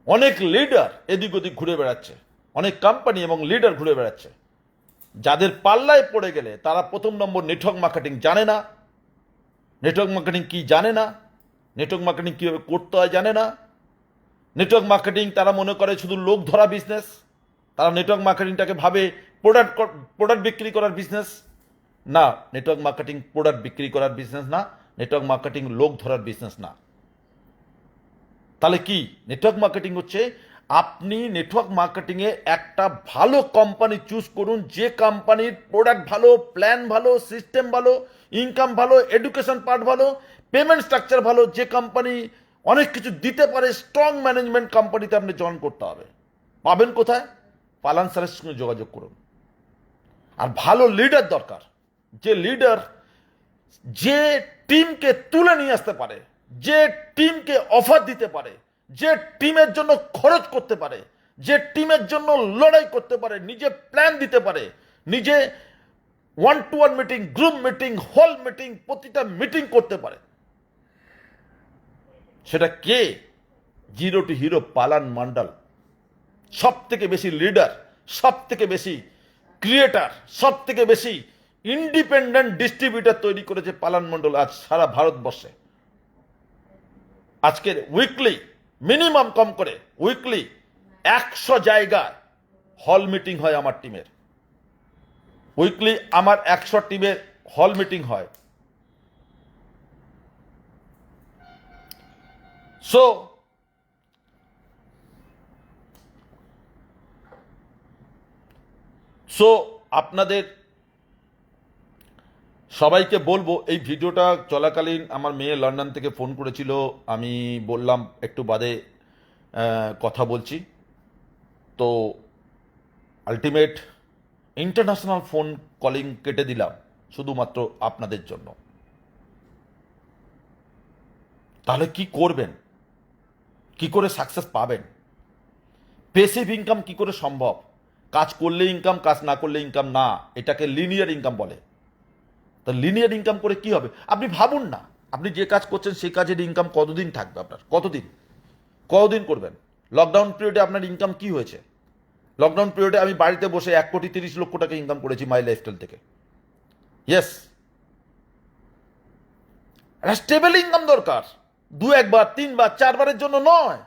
অনেক লিডার এদিক ওদিক ঘুরে বেড়াচ্ছে, অনেক কোম্পানি এবং লিডার ঘুরে বেড়াচ্ছে, যাদের পাল্লায় পড়ে গেলে তারা প্রথম নম্বর নেটওয়ার্ক মার্কেটিং জানে না। নেটওয়ার্ক মার্কেটিং কি জানে না, নেটওয়ার্ক মার্কেটিং কীভাবে করতে হয় জানে না। নেটওয়ার্ক মার্কেটিং তারা মনে করে শুধু লোক ধরা বিজনেস। তারা নেটওয়ার্ক মার্কেটিংটাকে ভাবে প্রোডাক্ট বিক্রি করার বিজনেস। না, নেটওয়ার্ক মার্কেটিং প্রোডাক্ট বিক্রি করার বিজনেস না, নেটওয়ার্ক মার্কেটিং লোক ধরার বিজনেস না। তাহলে কি? নেটওয়ার্ক মার্কেটিং হচ্ছে আপনি নেটওয়ার্ক মার্কেটিংয়ে একটা ভালো কোম্পানি চুজ করুন, যে কোম্পানির প্রোডাক্ট ভালো, প্ল্যান ভালো, সিস্টেম ভালো, ইনকাম ভালো, এডুকেশন পার্ট ভালো, পেমেন্ট স্ট্রাকচার ভালো, যে কোম্পানি অনেক কিছু দিতে পারে, স্ট্রং ম্যানেজমেন্ট কোম্পানিতে আপনি জয়েন করতে হবে। পাবেন কোথায়? পালান স্যারের সঙ্গে যোগাযোগ করুন। আর ভালো লিডার দরকার, যে লিডার যে টিমকে তুলে নিয়ে আসতে পারে, যে টিমকে অফার দিতে পারে, যে টিমের জন্য খরচ করতে পারে, যে টিমের জন্য লড়াই করতে পারে, নিজে প্ল্যান দিতে পারে, নিজে 1-to-1 meeting, group meeting, hall meeting, প্রতিটা মিটিং করতে পারে। সেটা কে? জিরো টু হিরো পালান মণ্ডল। সব থেকে বেশি লিডার, সব থেকে বেশি ক্রিয়েটার, সব থেকে বেশি ইন্ডিপেন্ডেন্ট ডিস্ট্রিবিউটার তৈরি করেছে পালান মণ্ডল আজ সারা ভারতবর্ষে। আজকের উইকলি মিনিমাম কম করে উইকলি 100 জায়গায় হল মিটিং হয় আমার টিমের। উইকলি আমার 100 টিমের হল মিটিং হয়। সো আপনাদের সবাইকে বলবো, এই ভিডিওটা চলাকালীন আমার মেয়ে লন্ডন থেকে ফোন করেছিল, আমি বললাম একটু বাদে কথা বলছি। তো আলটিমেট ইন্টারন্যাশনাল ফোন কলিং কেটে দিলাম শুধুমাত্র আপনাদের জন্য। তাহলে কি করবেন? কি করে সাকসেস পাবেন? পেসিভ ইনকাম কি করে সম্ভব? কাজ করলে ইনকাম, কাজ না করলে ইনকাম না, এটাকে লিনিয়ার ইনকাম বলে। তো লিনিয়ার ইনকাম করে কি হবে? আপনি ভাবুন না, আপনি যে কাজ করছেন সেই কাজের ইনকাম কতদিন থাকবে আপনার? কতদিন করবেন? লকডাউন পিরিয়ডে আপনার ইনকাম কি হয়েছে? লকডাউন পিরিয়ডে আমি বাড়িতে বসে 1,30,00,000 টাকা ইনকাম করেছি মাই লাইফস্টাইল থেকে। ইয়েস, একটা স্টেবল ইনকাম দরকার, 2-1বার 3বার 4বারের জন্য নয়,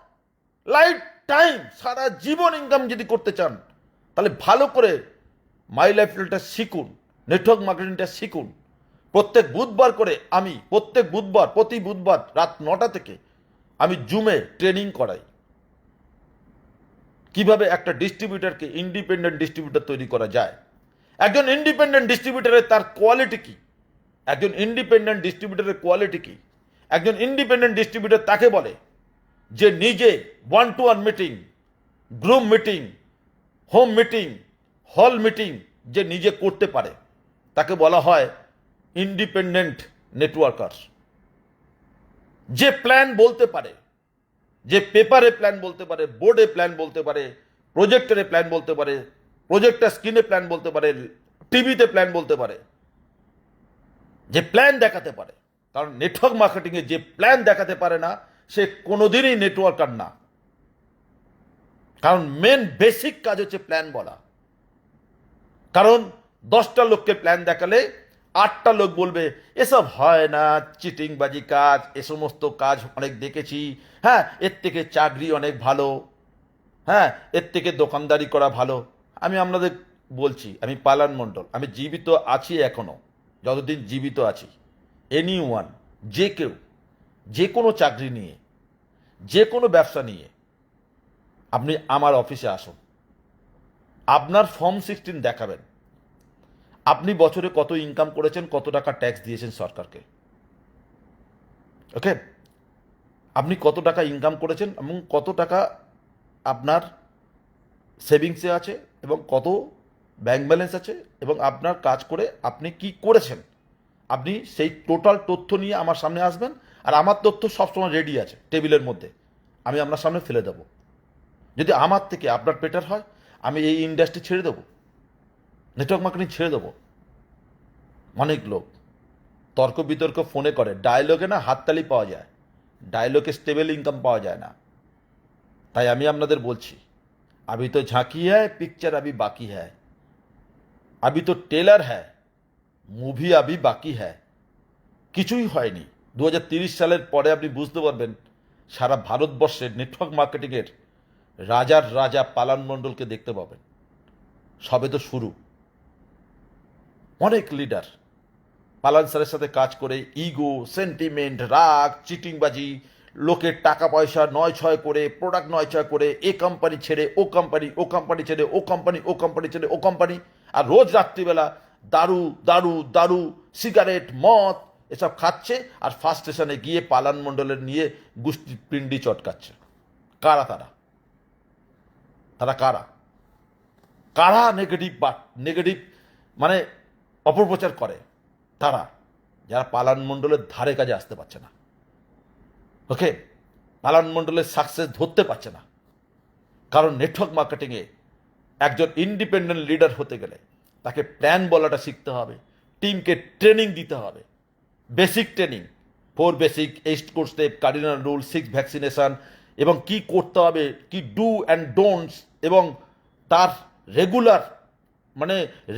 লাইফ টাইম, সারা জীবন ইনকাম যদি করতে চান তাহলে ভালো করে মাই লাইফস্টাইলটা শিখুন, নেটওয়ার্ক মার্কেটিংটা শিখুন। প্রত্যেক বুধবার করে আমি প্রতি বুধবার রাত 9টা থেকে আমি জুমে ট্রেনিং করাই কিভাবে একটা ডিস্ট্রিবিউটারকে ইন্ডিপেন্ডেন্ট ডিস্ট্রিবিউটার তৈরি করা যায়। একজন ইন্ডিপেন্ডেন্ট ডিস্ট্রিবিউটারের তার কোয়ালিটি কি? একজন ইন্ডিপেন্ডেন্ট ডিস্ট্রিবিউটারের কোয়ালিটি কি? একজন ইন্ডিপেন্ডেন্ট ডিস্ট্রিবিউটার তাকে বলে যে নিজে 1-to-1 meeting, group meeting, home meeting, hall meeting যে নিজে করতে পারে, তাকে বলা হয় ইন্ডিপেন্ডেন্ট নেটওয়ার্কার। যে প্ল্যান বলতে পারে, যে পেপারে প্ল্যান বলতে পারে, বোর্ডে প্ল্যান বলতে পারে, প্রজেক্টরে প্ল্যান বলতে পারে, প্রজেক্টর স্ক্রিনে প্ল্যান বলতে পারে, টিভিতে প্ল্যান বলতে পারে, যে প্ল্যান দেখাতে পারে। কারণ নেটওয়ার্ক মার্কেটিংয়ে যে প্ল্যান দেখাতে পারে না সে কোনোদিনই নেটওয়ার্কার না। কারণ মেন বেসিক কাজ হচ্ছে প্ল্যান বলা। কারণ 10টা লোককে প্ল্যান দেখালে 8টা লোক বলবে এসব হয় না, চিটিংবাজি কাজ, এ সমস্ত কাজ অনেক দেখেছি, হ্যাঁ এর থেকে চাকরি অনেক ভালো, হ্যাঁ এর থেকে দোকানদারি করা ভালো। আমি আপনাদের বলছি, আমি পালান মণ্ডল, আমি জীবিত আছি এখনো, যতদিন জীবিত আছি, এনিওয়ান, যে কেউ যে কোনো চাকরি নিয়ে, যে কোনো ব্যবসা নিয়ে আপনি আমার অফিসে আসুন, আপনার ফর্ম 16 দেখাবেন, আপনি বছরে কত ইনকাম করেছেন, কত টাকা ট্যাক্স দিয়েছেন সরকারকে, ওকে, আপনি কত টাকা ইনকাম করেছেন এবং কত টাকা আপনার সেভিংসে আছে এবং কত ব্যাংক ব্যালেন্স আছে এবং আপনার কাজ করে আপনি কি করেছেন, আপনি সেই টোটাল তথ্য নিয়ে আমার সামনে আসবেন। আর আমার তথ্য সবসময় রেডি আছে টেবিলের মধ্যে, আমি আপনার সামনে ফেলে দেবো। যদি আমার থেকে আপনার বেটার হয়, আমি এই ইন্ডাস্ট্রি ছেড়ে দেবো, নেটওয়ার্ক মার্কেটিং ছেড়ে দেবো। অনেক লোক তর্ক বিতর্ক ফোনে করে, ডায়লগে না হাততালি পাওয়া যায়, ডায়লগে স্টেবল ইনকাম পাওয়া যায় না। তাই আমি আপনাদের বলছি, अभी तो झांकी है पिक्चर अभी बाकी है, अभी तो टेलर है, মুভি अभी বাকি है। কিছুই হয়নি। 2030 সালের পরে আপনি বুঝতে পারবেন সারা ভারতবর্ষের নেটওয়ার্ক মার্কেটিংয়ের রাজার রাজা পালান মণ্ডলকে দেখতে পাবেন। সবে তো শুরু। অনেক লিডার পালান স্যারের সাথে কাজ করে ইগো, সেন্টিমেন্ট, রাগ, চিটিংবাজি, লোকের টাকা পয়সা 9-6 করে, প্রোডাক্ট 9-6 করে, এ কোম্পানি ছেড়ে ও কোম্পানি, ও কোম্পানি ছেড়ে ও কোম্পানি, ও কোম্পানি ছেড়ে ও কোম্পানি, আর রোজ রাত্রিবেলা দারু দারু দারু, সিগারেট, মদ এসব খাচ্ছে আর ফার্স্ট স্টেশনে গিয়ে পালান মণ্ডলের নিয়ে গুষ্টি পিন্ডি চটকাচ্ছে। কারা তারা? তারা কারা? কারা নেগেটিভ মানে অপপ্রচার করে? তারা যারা পালান মণ্ডলের ধারে কাজে আসতে পারছে না, ওকে, পালান মণ্ডলের সাকসেস ধরতে পারছে না। কারণ নেটওয়ার্ক মার্কেটিংয়ে একজন ইন্ডিপেন্ডেন্ট লিডার হতে গেলে তাকে প্ল্যান বলাটা শিখতে হবে, টিমকে ট্রেনিং দিতে হবে, basic training, 4 basic, 8 core step, cardinal rule, 6 vaccination, এবং কি করতে হবে, কি ডু অ্যান্ড ডোন্টস, এবং তার রেগুলার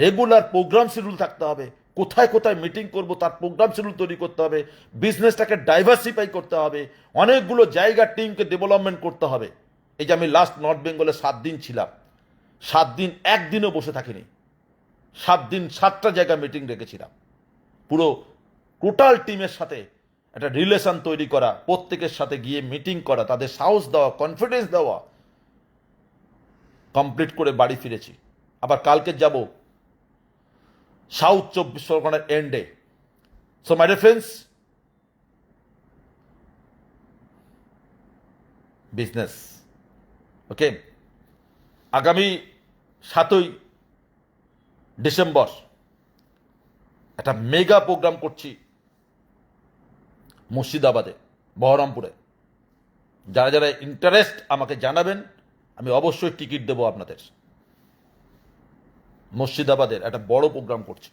রেগুলার প্রোগ্রাম শিডিউল থাকতে হবে। কোথায় কোথায় মিটিং করব তার প্রোগ্রাম শিডিউল তৈরি করতে হবে। বিজনেসটাকে ডাইভার্সিফাই করতে হবে। অনেকগুলো জায়গার টিমকে ডেভেলপমেন্ট করতে হবে। এই যে আমি লাস্ট নর্থ বেঙ্গলে 7 দিন ছিলাম, 7 দিন একদিনও বসে থাকিনি। 7 দিন 7টা জায়গায় মিটিং রেখেছিলাম। পুরো টোটাল টিমের সাথে একটা রিলেশন তৈরি করা, প্রত্যেকের সাথে গিয়ে মিটিং করা, তাদের সাহস দেওয়া, কনফিডেন্স দেওয়া, কমপ্লিট করে বাড়ি ফিরেছি। আবার কালকে যাব সাউথ 24 পরগনার এন্ডে। So my dear friends, business okay. আগামী 7ই ডিসেম্বর একটা মেগা প্রোগ্রাম করছি মুর্শিদাবাদে, বহরমপুরে। যারা যারা ইন্টারেস্ট আমাকে জানাবেন, আমি অবশ্যই টিকিট দেবো আপনাদের। মুর্শিদাবাদের একটা বড় প্রোগ্রাম করছি।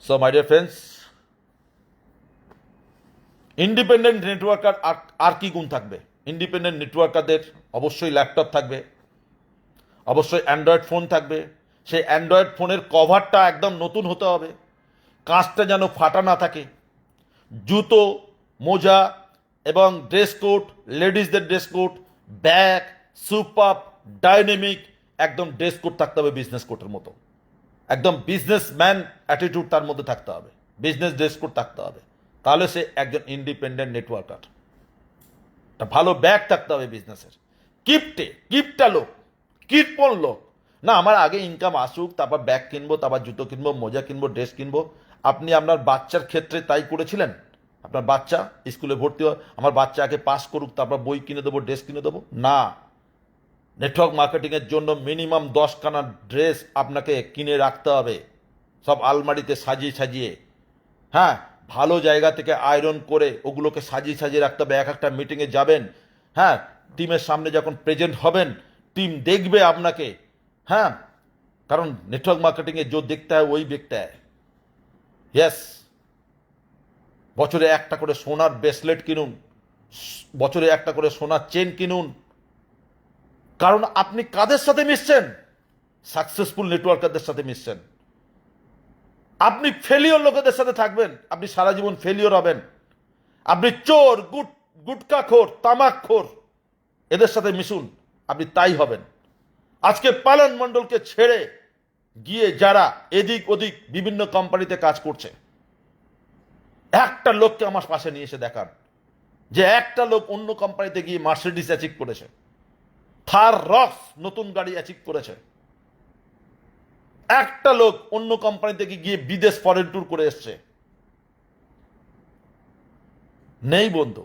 So my dear friends, independent networker আর কি গুণ থাকবে? ইন্ডিপেন্ডেন্ট নেটওয়ার্কারদের অবশ্যই ল্যাপটপ থাকবে, অবশ্যই অ্যান্ড্রয়েড ফোন থাকবে। সেই অ্যান্ড্রয়েড ফোনের কভারটা একদম নতুন হতে হবে, কাঁচটা যেন ফাটা না থাকে। জুতো, মোজা এবং ড্রেস কোড, লেডিসদের dress code, bag, super dynamic একদম ড্রেস কোড থাকতে হবে, বিজনেস কোডের মতো। একদম বিজনেসম্যান অ্যাটিটিউড তার মধ্যে থাকতে হবে, বিজনেস ড্রেস কোড থাকতে হবে। তাহলে সে একজন ইন্ডিপেন্ডেন্ট নেটওয়ার্কার। একটা ভালো ব্যাগ থাকতে হবে বিজনেসের। কিপটা লোক, কৃপণ লোক না, আমার আগে ইনকাম আসুক, তারপর ব্যাগ কিনবো, তারপর জুতো কিনবো, মোজা কিনবো, ড্রেস কিনবো। আপনি আপনার বাচ্চার ক্ষেত্রে তাই করেছিলেন? আপনার বাচ্চা স্কুলে ভর্তি হয়, আমার বাচ্চা আগে পাস করুক, তারপর বই কিনে দেবো, ড্রেস কিনে দেবো? না, নেটওয়ার্ক মার্কেটিংয়ের জন্য মিনিমাম 10খানা ড্রেস আপনাকে কিনে রাখতে হবে, সব আলমারিতে সাজিয়ে সাজিয়ে। হ্যাঁ, ভালো জায়গা থেকে আয়রন করে ওগুলোকে সাজিয়ে সাজিয়ে রাখতে হবে। এক একটা মিটিংয়ে যাবেন, হ্যাঁ, টিমের সামনে যখন প্রেজেন্ট হবেন, টিম দেখবে আপনাকে। হ্যাঁ, কারণ নেটওয়ার্ক মার্কেটিংয়ে जो देखता है वही बिकता है। ইয়েস, বছরে একটা করে সোনার ব্রেসলেট কিনুন, বছরে একটা করে সোনার চেন কিনুন। কারণ আপনি কাদের সাথে মিশছেন? সাকসেসফুল নেটওয়ার্কারদের সাথে মিশছেন। আপনি ফেলিওর লোকেদের সাথে থাকবেন, আপনি সারা জীবন ফেলিওর হবেন। আপনি চোর, গুটকাখোর, তামাকখোর এদের সাথে মিশুন, আপনি তাই হবেন। আজকে পালন মণ্ডলকে ছেড়ে গিয়ে যারা এদিক ওদিক বিভিন্ন কোম্পানিতে কাজ করছে, একটা লোককে আমার পাশে নিয়ে এসে দেখান যে একটা লোক অন্য কোম্পানিতে গিয়ে মার্সিডিজ অ্যাচিভ করেছে, থার রক্স নতুন গাড়ি অ্যাচিভ করেছে। একটা লোক অন্য কোম্পানি থেকে গিয়ে বিদেশ ফরেন ট্যুর করে এসছে? নেই বন্ধু,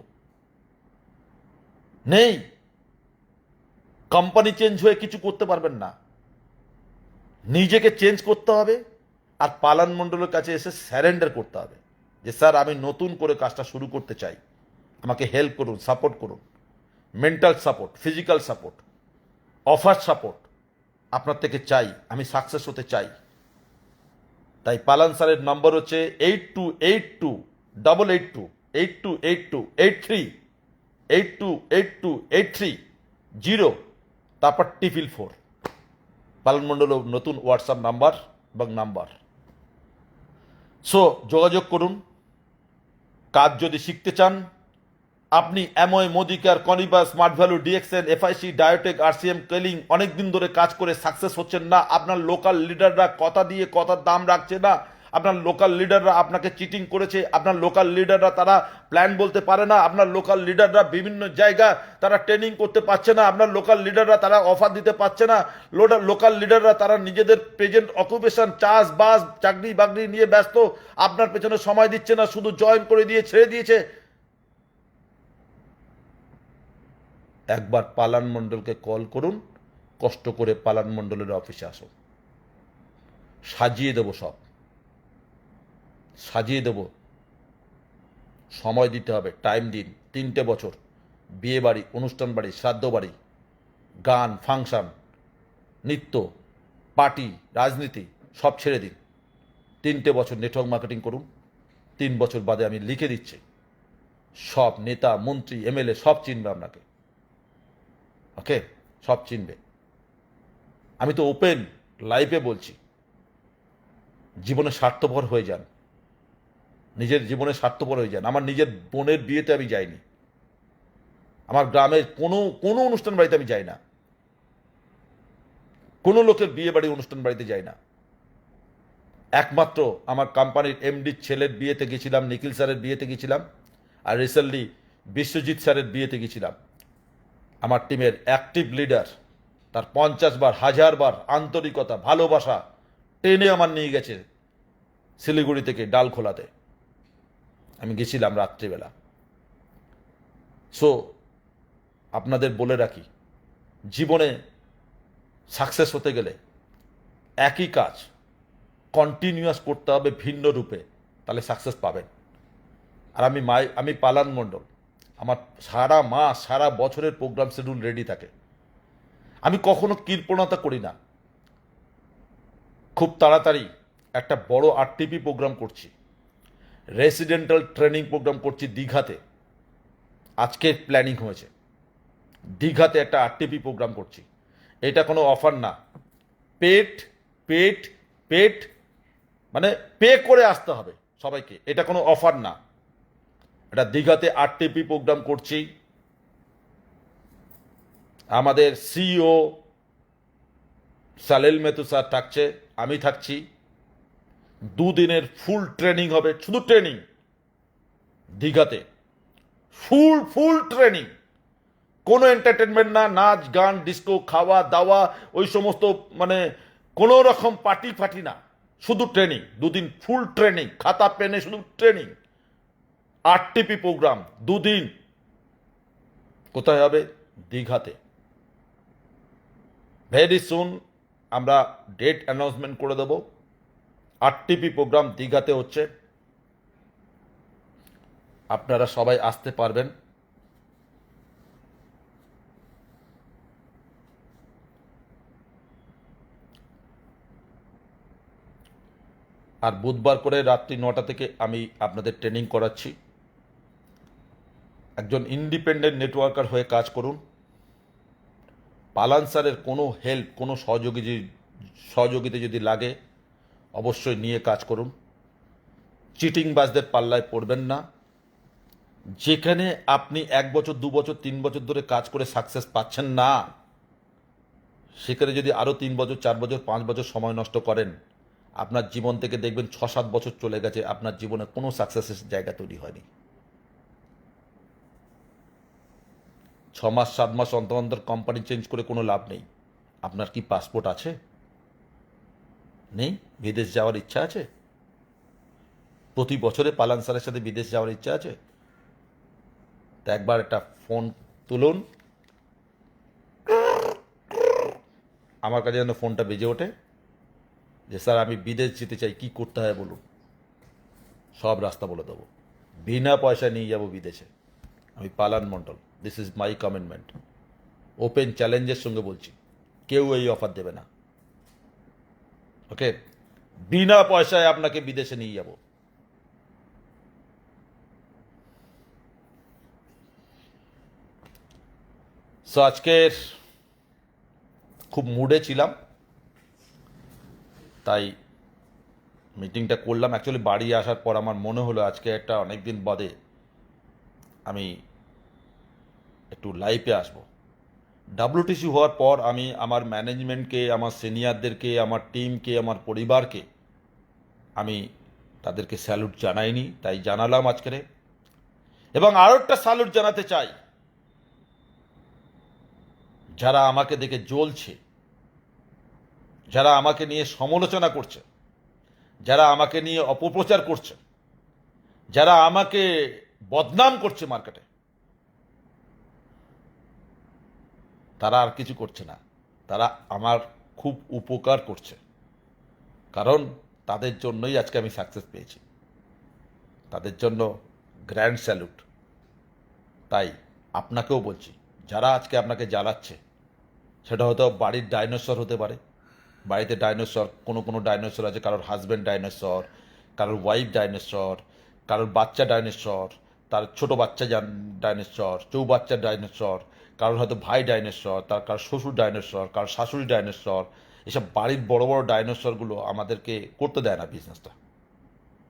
নেই। কোম্পানি চেঞ্জ হয়ে কিছু করতে পারবেন না, নিজেকে চেঞ্জ করতে হবে। আর পালন মণ্ডলের কাছে এসে স্যারেন্ডার করতে হবে যে স্যার আমি নতুন করে কাজটা শুরু করতে চাই, আমাকে হেল্প করুন, সাপোর্ট করুন। Mental support, physical support, offer support আপনার থেকে চাই, আমি সাকসেস হতে চাই। তাই পালান স্যারের নম্বর হচ্ছে 82828828382828283830, তারপর 444। পালন মণ্ডল নতুন হোয়াটসঅ্যাপ নাম্বার এবং নাম্বার। সো যোগাযোগ করুন। কাজ যদি শিখতে চান, আপনি অ্যামোয়, মোদিকার, কনিবা, স্মার্ট ভ্যালু, ডিএক্সএন, এফআইসি, ডায়োটেক, আরসিএম, কেলিং অনেক দিন ধরে কাজ করে সাকসেস হচ্ছেন না, আপনার লোকাল লিডাররা কথা দিয়ে কথার দাম রাখছে না, আপনার লোকাল লিডাররা আপনাকে চিটিং করেছে, আপনার লোকাল লিডাররা তারা প্ল্যান বলতে পারে না, আপনার লোকাল লিডাররা বিভিন্ন জায়গা তারা ট্রেনিং করতে পারছে না, আপনার লোকাল লিডাররা তারা অফার দিতে পারছে না, লোকাল লিডাররা তারা নিজেদের প্রেজেন্ট অকুপেশন, চাষবাস, চাকরি বাকরি নিয়ে ব্যস্ত, আপনার পেছনে সময় দিচ্ছে না, শুধু জয়েন করে দিয়ে ছেড়ে দিয়েছে। একবার পালান মণ্ডলকে কল করুন, কষ্ট করে পালান মণ্ডলের অফিসে আসুন, সাজিয়ে দেব, সব সাজিয়ে দেব। সময় দিতে হবে, টাইম দিন। 3টে বছর বিয়ে বাড়ি, অনুষ্ঠান বাড়ি, শ্রাদ্ধ বাড়ি, গান, ফাংশন, নৃত্য, পার্টি, রাজনীতি সব ছেড়ে দিন। 3টে বছর নেটওয়ার্ক মার্কেটিং করুন, 3 বছর বাদে আমি লিখে দিচ্ছি, সব নেতা মন্ত্রী এমএলএ সব চিনবে আপনাকে। ওকে, সব চিনবে। আমি তো ওপেন লাইফে বলছি, জীবনে স্বার্থপর হয়ে যান, নিজের জীবনে স্বার্থপর হয়ে যান। আমার নিজের বোনের বিয়েতে আমি যাইনি, আমার গ্রামের কোনো অনুষ্ঠান বাড়িতে আমি যাই না, কোনো লোকের বিয়ে বাড়ি অনুষ্ঠান বাড়িতে যাই না। একমাত্র আমার কোম্পানির এমডির ছেলের বিয়েতে গেছিলাম, নিখিল স্যারের বিয়েতে গেছিলাম, আর রিসেন্টলি বিশ্বজিৎ স্যারের বিয়েতে গেছিলাম। আমার টিমের অ্যাক্টিভ লিডার, তার 50 বার 1000 বার আন্তরিকতা ভালোবাসা টেনে আমার নিয়ে গেছে শিলিগুড়ি থেকে ডালখোলাতে, আমি গেছিলাম রাত্রিবেলা। সো আপনাদের বলে রাখি, জীবনে সাকসেস হতে গেলে একই কাজ কন্টিনিউয়াস করতে হবে ভিন্ন রূপে, তাহলে সাকসেস পাবেন। আর আমি পালান মণ্ডল, আমার সারা মাস সারা বছরের প্রোগ্রাম শিডিউল রেডি থাকে। আমি কখনো কৃপণতা করি না। খুব তাড়াতাড়ি একটা বড় আরটিপি প্রোগ্রাম করছি, রেসিডেন্টাল ট্রেনিং প্রোগ্রাম করছি দীঘাতে। আজকে প্ল্যানিং হয়েছে, দীঘাতে একটা আরটিপি প্রোগ্রাম করছি। এটা কোনো অফার না, পেট পেট পেট মানে পে করে আসতে হবে সবাইকে, এটা কোনো অফার না। এটা দীঘাতে আরটিপি প্রোগ্রাম করছি। আমাদের সিইও সালেল মেথু স্যার থাকছে, আমি থাকছি। 2 দিনের ফুল ট্রেনিং হবে, শুধু ট্রেনিং দীঘাতে, ফুল ট্রেনিং, কোনো এন্টারটেনমেন্ট না, নাচ গান ডিস্কো খাওয়া দাওয়া ওই সমস্ত মানে কোনো রকম পার্টি ফাটি না, শুধু ট্রেনিং। 2 দিন ফুল ট্রেনিং, খাতা পেনে শুধু ট্রেনিং, আরটিপি প্রোগ্রাম 2 দিন। কোথায় হবে? দীঘাতে। ভেরি সুন আমরা ডেট অ্যানাউন্সমেন্ট করে দেব। আরটিপি প্রোগ্রাম দীঘাতে হচ্ছে, আপনারা সবাই আসতে পারবেন। আর বুধবার করে রাত্রি 9টা থেকে আমি আপনাদের ট্রেনিং করাচ্ছি। একজন ইন্ডিপেন্ডেন্ট নেটওয়ার্কার হয়ে কাজ করুন। পালান স্যারের কোনো হেল্প, কোনো সহযোগিতা যদি লাগে অবশ্যই নিয়ে কাজ করুন। চিটিংবাজদের পাল্লায় পড়বেন না। যেখানে আপনি 1 বছর 2 বছর 3 বছর ধরে কাজ করে সাকসেস পাচ্ছেন না, সেখানে যদি আরও 3 বছর 4 বছর 5 বছর সময় নষ্ট করেন, আপনার জীবন থেকে দেখবেন 6-7 বছর চলে গেছে, আপনার জীবনে কোনো সাকসেসের জায়গা তৈরি হয়নি। 6 মাস 7 মাস অন্তর অন্তর কোম্পানি চেঞ্জ করে কোনো লাভ নেই। আপনার কি পাসপোর্ট আছে? নেই? বিদেশ যাওয়ার ইচ্ছা আছে? প্রতি বছরে পালান স্যারের সাথে বিদেশ যাওয়ার ইচ্ছা আছে? তা একবার একটা ফোন তুলুন, আমার কাছে যেন ফোনটা বেজে ওঠে যে স্যার আমি বিদেশ যেতে চাই, কি করতে হয় বলুন, সব রাস্তা বলে দেবো, বিনা পয়সায় নিয়ে যাব বিদেশে। আমি Palan Mondal, this is my commitment. Open চ্যালেঞ্জের সঙ্গে বলছি, কেউ এই অফার দেবে না। ওকে, বিনা পয়সায় আপনাকে বিদেশে নিয়ে যাব। সো আজকের খুব মুডে ছিলাম, তাই মিটিংটা করলাম। অ্যাকচুয়ালি বাড়ি আসার পর আমার মনে হলো আজকে একটা অনেক দিন বাদে আমি একটু লাইভে আসব। ডাব্লিউটিসি হওয়ার পর আমি আমার ম্যানেজমেন্টকে, আমার সিনিয়রদেরকে, আমার টিমকে, আমার পরিবারকে আমি তাদেরকে স্যালুট জানাইনি, তাই জানালাম আজকে। এবং আরও একটা স্যালুট জানাতে চাই যারা আমাকে দেখে জ্বলছে, যারা আমাকে নিয়ে সমালোচনা করছে, যারা আমাকে নিয়ে অপপ্রচার করছে, যারা আমাকে বদনাম করছে মার্কেটে, তারা আর কিছু করছে না, তারা আমার খুব উপকার করছে। কারণ তাদের জন্যই আজকে আমি সাকসেস পেয়েছি, তাদের জন্য গ্র্যান্ড স্যালুট। তাই আপনাকেও বলছি, যারা আজকে আপনাকে জ্বালাচ্ছে, সেটা হয়তো বাড়ির ডাইনোসর হতে পারে। বাড়িতে ডাইনোসর, কোনো ডাইনোসর আছে, কারোর হাজব্যান্ড ডাইনোসর, কারোর ওয়াইফ ডাইনোসর, কারোর বাচ্চা ডাইনোসর, তার ছোট বাচ্চা ডাইনোসর, চৌবাচ্চা ডাইনোসর, কারোর হয়তো ভাই ডাইনোসর, তার কারোর শ্বশুর ডাইনোসর, কারোর শাশুড়ি ডাইনোসর, এসব বাড়ির বড় বড় ডাইনোসরগুলো আমাদেরকে করতে দেয় না বিজনেসটা।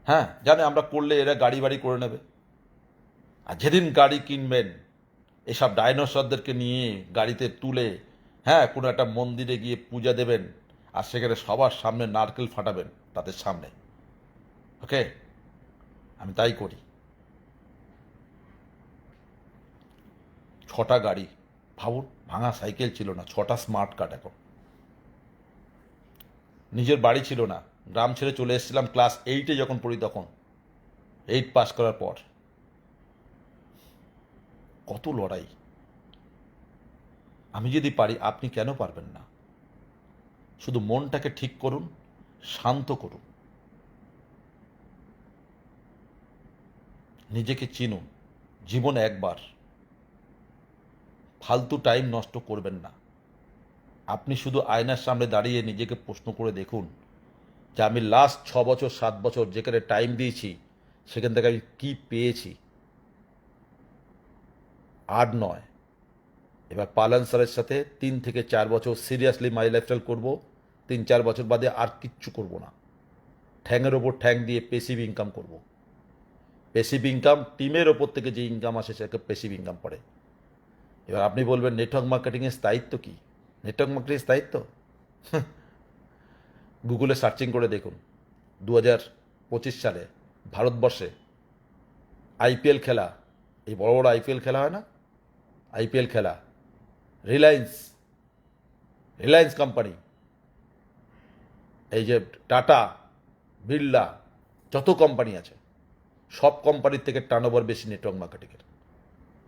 হ্যাঁ, জানে আমরা করলে এরা গাড়ি বাড়ি করে নেবে। আর যেদিন গাড়ি কিনবেন এসব ডাইনোসরদেরকে নিয়ে গাড়িতে তুলে, হ্যাঁ, কোনো একটা মন্দিরে গিয়ে পূজা দেবেন, আর সেখানে সবার সামনে নারকেল ফাটাবেন তাদের সামনে। ওকে, আমি তাই করি। 6টা গাড়ি, ভাবুন, ভাঙা সাইকেল ছিল না, 6টা স্মার্ট কার্ড। এখন নিজের বাড়ি ছিল না, গ্রাম ছেড়ে চলে এসেছিলাম ক্লাস 8-এ যখন পড়ি, তখন 8 পাস করার পর। কত লড়াই। আমি যদি পারি, আপনি কেন পারবেন না? শুধু মনটাকে ঠিক করুন, শান্ত করুন, নিজেকে চিনুন। জীবন একবার, ফালতু টাইম নষ্ট করবেন না। আপনি শুধু আয়নার সামনে দাঁড়িয়ে নিজেকে প্রশ্ন করে দেখুন যে আমি লাস্ট 6 বছর 7 বছর যেখানে টাইম দিয়েছি সেখান থেকে আমি কী পেয়েছি। আর নয়, এবার পালান স্যারের সাথে 3 থেকে 4 বছর সিরিয়াসলি মাই লাইফস্টাইল করবো। 3-4 বছর বাদে আর কিচ্ছু করব না। ঠ্যাংয়ের ওপর ঠ্যাং দিয়ে পেসিভ ইনকাম করব। পেসিভ ইনকাম, টিমের ওপর থেকে যে ইনকাম আসে সেটাকে পেসিভ ইনকাম পড়ে। এবার আপনি বলবেন নেটওয়ার্ক মার্কেটিংয়ের স্থায়িত্ব কী? নেটওয়ার্ক মার্কেটিংয়ের স্থায়িত্ব গুগলে সার্চিং করে দেখুন। 2025 সালে ভারতবর্ষে আইপিএল খেলা, এই বড় বড় আইপিএল খেলা হয় না, আইপিএল খেলা, রিলায়েন্স কোম্পানি, এই যে টাটা, বিড়লা, যত কোম্পানি আছে সব কোম্পানির থেকে টার্নওভার বেশি নেটওয়ার্ক মার্কেটিংয়ের।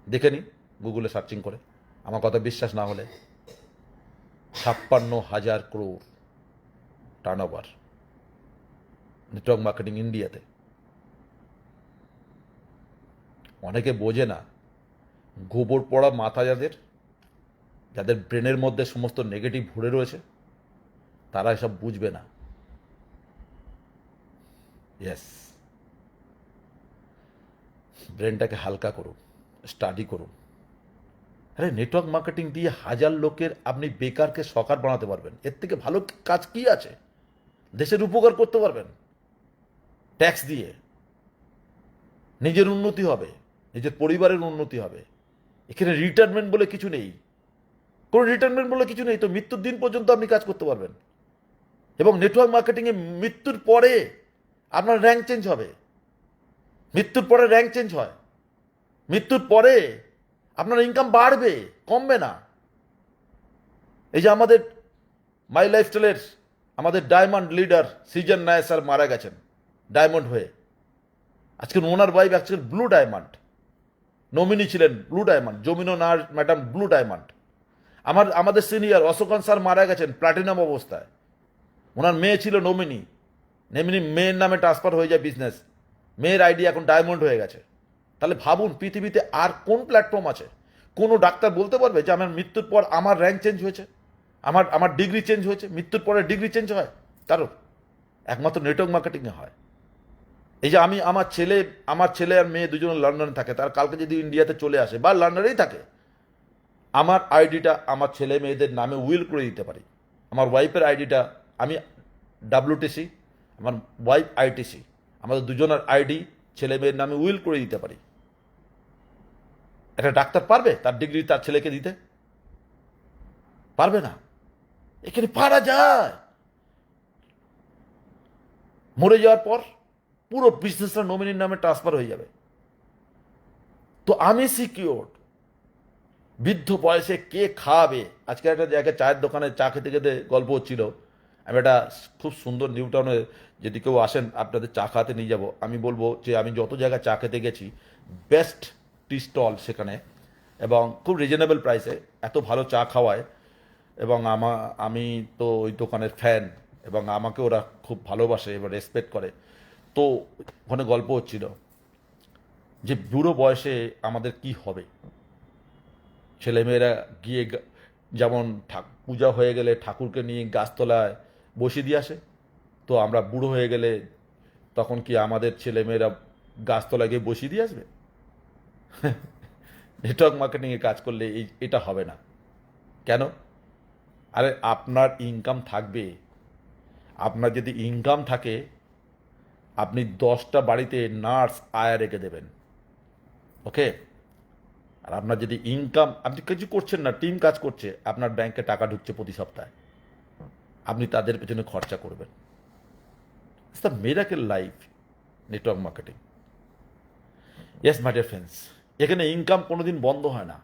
দেখে নিন গুগলে সার্চিং করে, আমার কথা বিশ্বাস না হলে। 56,000 crore টার্নওভার নেটওয়ার্ক মার্কেটিং ইন্ডিয়াতে। অনেকে বোঝে না, গোবর পড়া মাথা যাদের ব্রেনের মধ্যে সমস্ত নেগেটিভ ভরে রয়েছে, তারা এসব বুঝবে না। ইয়েস, ব্রেনটাকে হালকা করুন, স্টাডি করুন। আরে নেটওয়ার্ক মার্কেটিং দিয়ে 1000 লোকের আপনি বেকারকে সকার বানাতে পারবেন। এর থেকে ভালো কাজ কি আছে? দেশের উপকার করতে পারবেন ট্যাক্স দিয়ে। নিজের উন্নতি হবে, নিজের পরিবারের উন্নতি হবে। এখানে রিটায়ারমেন্ট বলে কিছু নেই, কোনো রিটায়ারমেন্ট বলে কিছু নেই। তো মৃত্যুর দিন পর্যন্ত আপনি কাজ করতে পারবেন। এবং নেটওয়ার্ক মার্কেটিংয়ে মৃত্যুর পরে আপনার র্যাঙ্ক চেঞ্জ হবে। মৃত্যুর পরে র্যাঙ্ক চেঞ্জ হয়, মৃত্যুর পরে আপনার ইনকাম বাড়বে, কমবে না। এই যে আমাদের মাই লাইফস্টাইলের আমাদের diamond leader Srijan Nair sir মারা গেছেন ডায়মন্ড হয়ে। আজকে ওনার ওয়াইফ আজকে ব্লু ডায়মন্ড নমিনি ছিলেন, ব্লু ডায়মন্ড। জমিনো নায়ার ম্যাডাম ব্লু ডায়মন্ড। আমাদের সিনিয়র অশোকন স্যার মারা গেছেন প্লাটিনাম অবস্থায়। ওনার মেয়ে ছিল নমিনি, মেয়ের নামে ট্রান্সফার হয়ে যায় বিজনেস, মেয়ের আইডি এখন ডায়মন্ড হয়ে গেছে। তাহলে ভাবুন পৃথিবীতে আর কোন প্ল্যাটফর্ম আছে? কোনো ডাক্তার বলতে পারবে যে আমার মৃত্যুর পর আমার র্যাঙ্ক চেঞ্জ হয়েছে, আমার ডিগ্রি চেঞ্জ হয়েছে? মৃত্যুর পরে ডিগ্রি চেঞ্জ হয় কারোর? একমাত্র নেটওয়ার্ক মার্কেটিংয়ে হয়। এই যে আমার ছেলে আর মেয়ে দুজনে লন্ডনে থাকে, তার কালকে যদি ইন্ডিয়াতে চলে আসে বা লন্ডনেই থাকে, আমার আইডিটা আমার ছেলে মেয়েদের নামে উইল করে দিতে পারি। আমার ওয়াইফের আইডিটা আমি WTC, আমার ওয়াইফ ITC, আমাদের দুজনের আইডি ছেলে মেয়ের নামে উইল করে দিতে পারি। একটা ডাক্তার পারবে তার ডিগ্রি তার ছেলেকে দিতে? পারবে না। এখানে পারা যায়। মরে যাওয়ার পর পুরো বিজনেসটা নমিনির নামে ট্রান্সফার হয়ে যাবে। তো আমি সিকিউর। বৃদ্ধ বয়সে কে খাওয়াবে? আজকে একটা জায়গায় চায়ের দোকানে চা খেতে খেতে গল্প হচ্ছিল। আমি একটা খুব সুন্দর নিউ টাউনে, যদি কেউ আসেন আপনাদের চা খাওয়াতে নিয়ে যাব। আমি বলবো যে আমি যত জায়গায় চা খেতে গেছি, বেস্ট টি স্টল সেখানে, এবং খুব রিজনেবল প্রাইসে এত ভালো চা খাওয়ায়। এবং আমি তো ওই দোকানের ফ্যান, এবং আমাকে ওরা খুব ভালোবাসে এবং রেসপেক্ট করে। তো ওখানে গল্প হচ্ছিল যে বুড়ো বয়সে আমাদের কি হবে। ছেলেমেয়েরা গিয়ে যেমন পূজা হয়ে গেলে ঠাকুরকে নিয়ে গাছতলায় বসিয়ে দিয়ে আসে, তো আমরা বুড়ো হয়ে গেলে তখন কি আমাদের ছেলেমেয়েরা গাছতলায় গিয়ে বসিয়ে দিয়ে আসবে? নেটওয়ার্ক মার্কেটিংয়ে কাজ করলে এটা হবে না। কেন? আরে আপনার ইনকাম থাকবে। আপনার যদি ইনকাম থাকে, আপনি 10টা বাড়িতে নার্স আয়া রেখে দেবেন। ওকে? আর আপনার যদি ইনকাম, আপনি কিছু করছেন না, টিম কাজ করছে, আপনার ব্যাংকে টাকা ঢুকছে প্রতি সপ্তাহে, আপনি তাদের পেছনে খরচা করবেন। It's the miracle life network marketing. Yes my dear friends, এখানে ইনকাম কোনোদিন বন্ধ হয় না।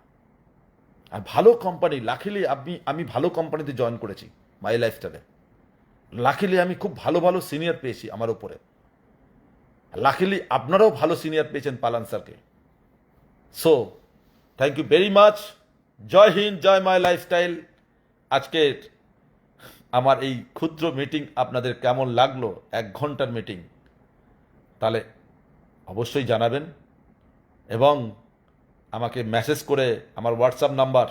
আর ভালো কোম্পানি, লাকিলি আমি ভালো কোম্পানিতে জয়েন করেছি মাই লাইফস্টাইলে। লাকিলি আমি খুব ভালো ভালো সিনিয়র পেয়েছি আমার উপরে। লাকিলি আপনারাও ভালো সিনিয়র পেয়েছেন পালান স্যারকে। So thank you very much. জয় হিন্দ, জয় মাই লাইফস্টাইল। আজকের আমার এই ক্ষুদ্র মিটিং আপনাদের কেমন লাগলো, 1 ঘন্টার মিটিং, তাহলে অবশ্যই জানাবেন। এবং আমাকে মেসেজ করে আমার হোয়াটসঅ্যাপ নাম্বার,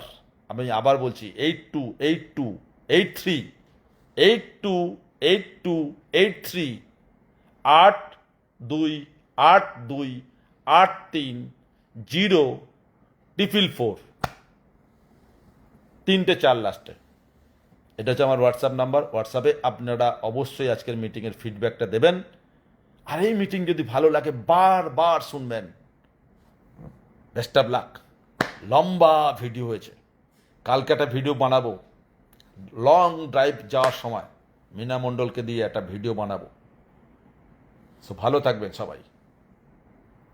আমি আবার বলছি, 82838283 তিনটে 4 লাস্টে। এটা হচ্ছে আমার হোয়াটসঅ্যাপ নাম্বার। হোয়াটসঅ্যাপে আপনারা অবশ্যই আজকের মিটিংয়ের ফিডব্যাকটা দেবেন। আর এই মিটিং যদি ভালো লাগে বারবার শুনবেন। Best of luck. লম্বা ভিডিও হয়েছে, কালকে একটা ভিডিও বানাবো, লং ড্রাইভ যাওয়ার সময় মীনা মণ্ডলকে দিয়ে একটা ভিডিও বানাবো। সো ভালো থাকবেন সবাই।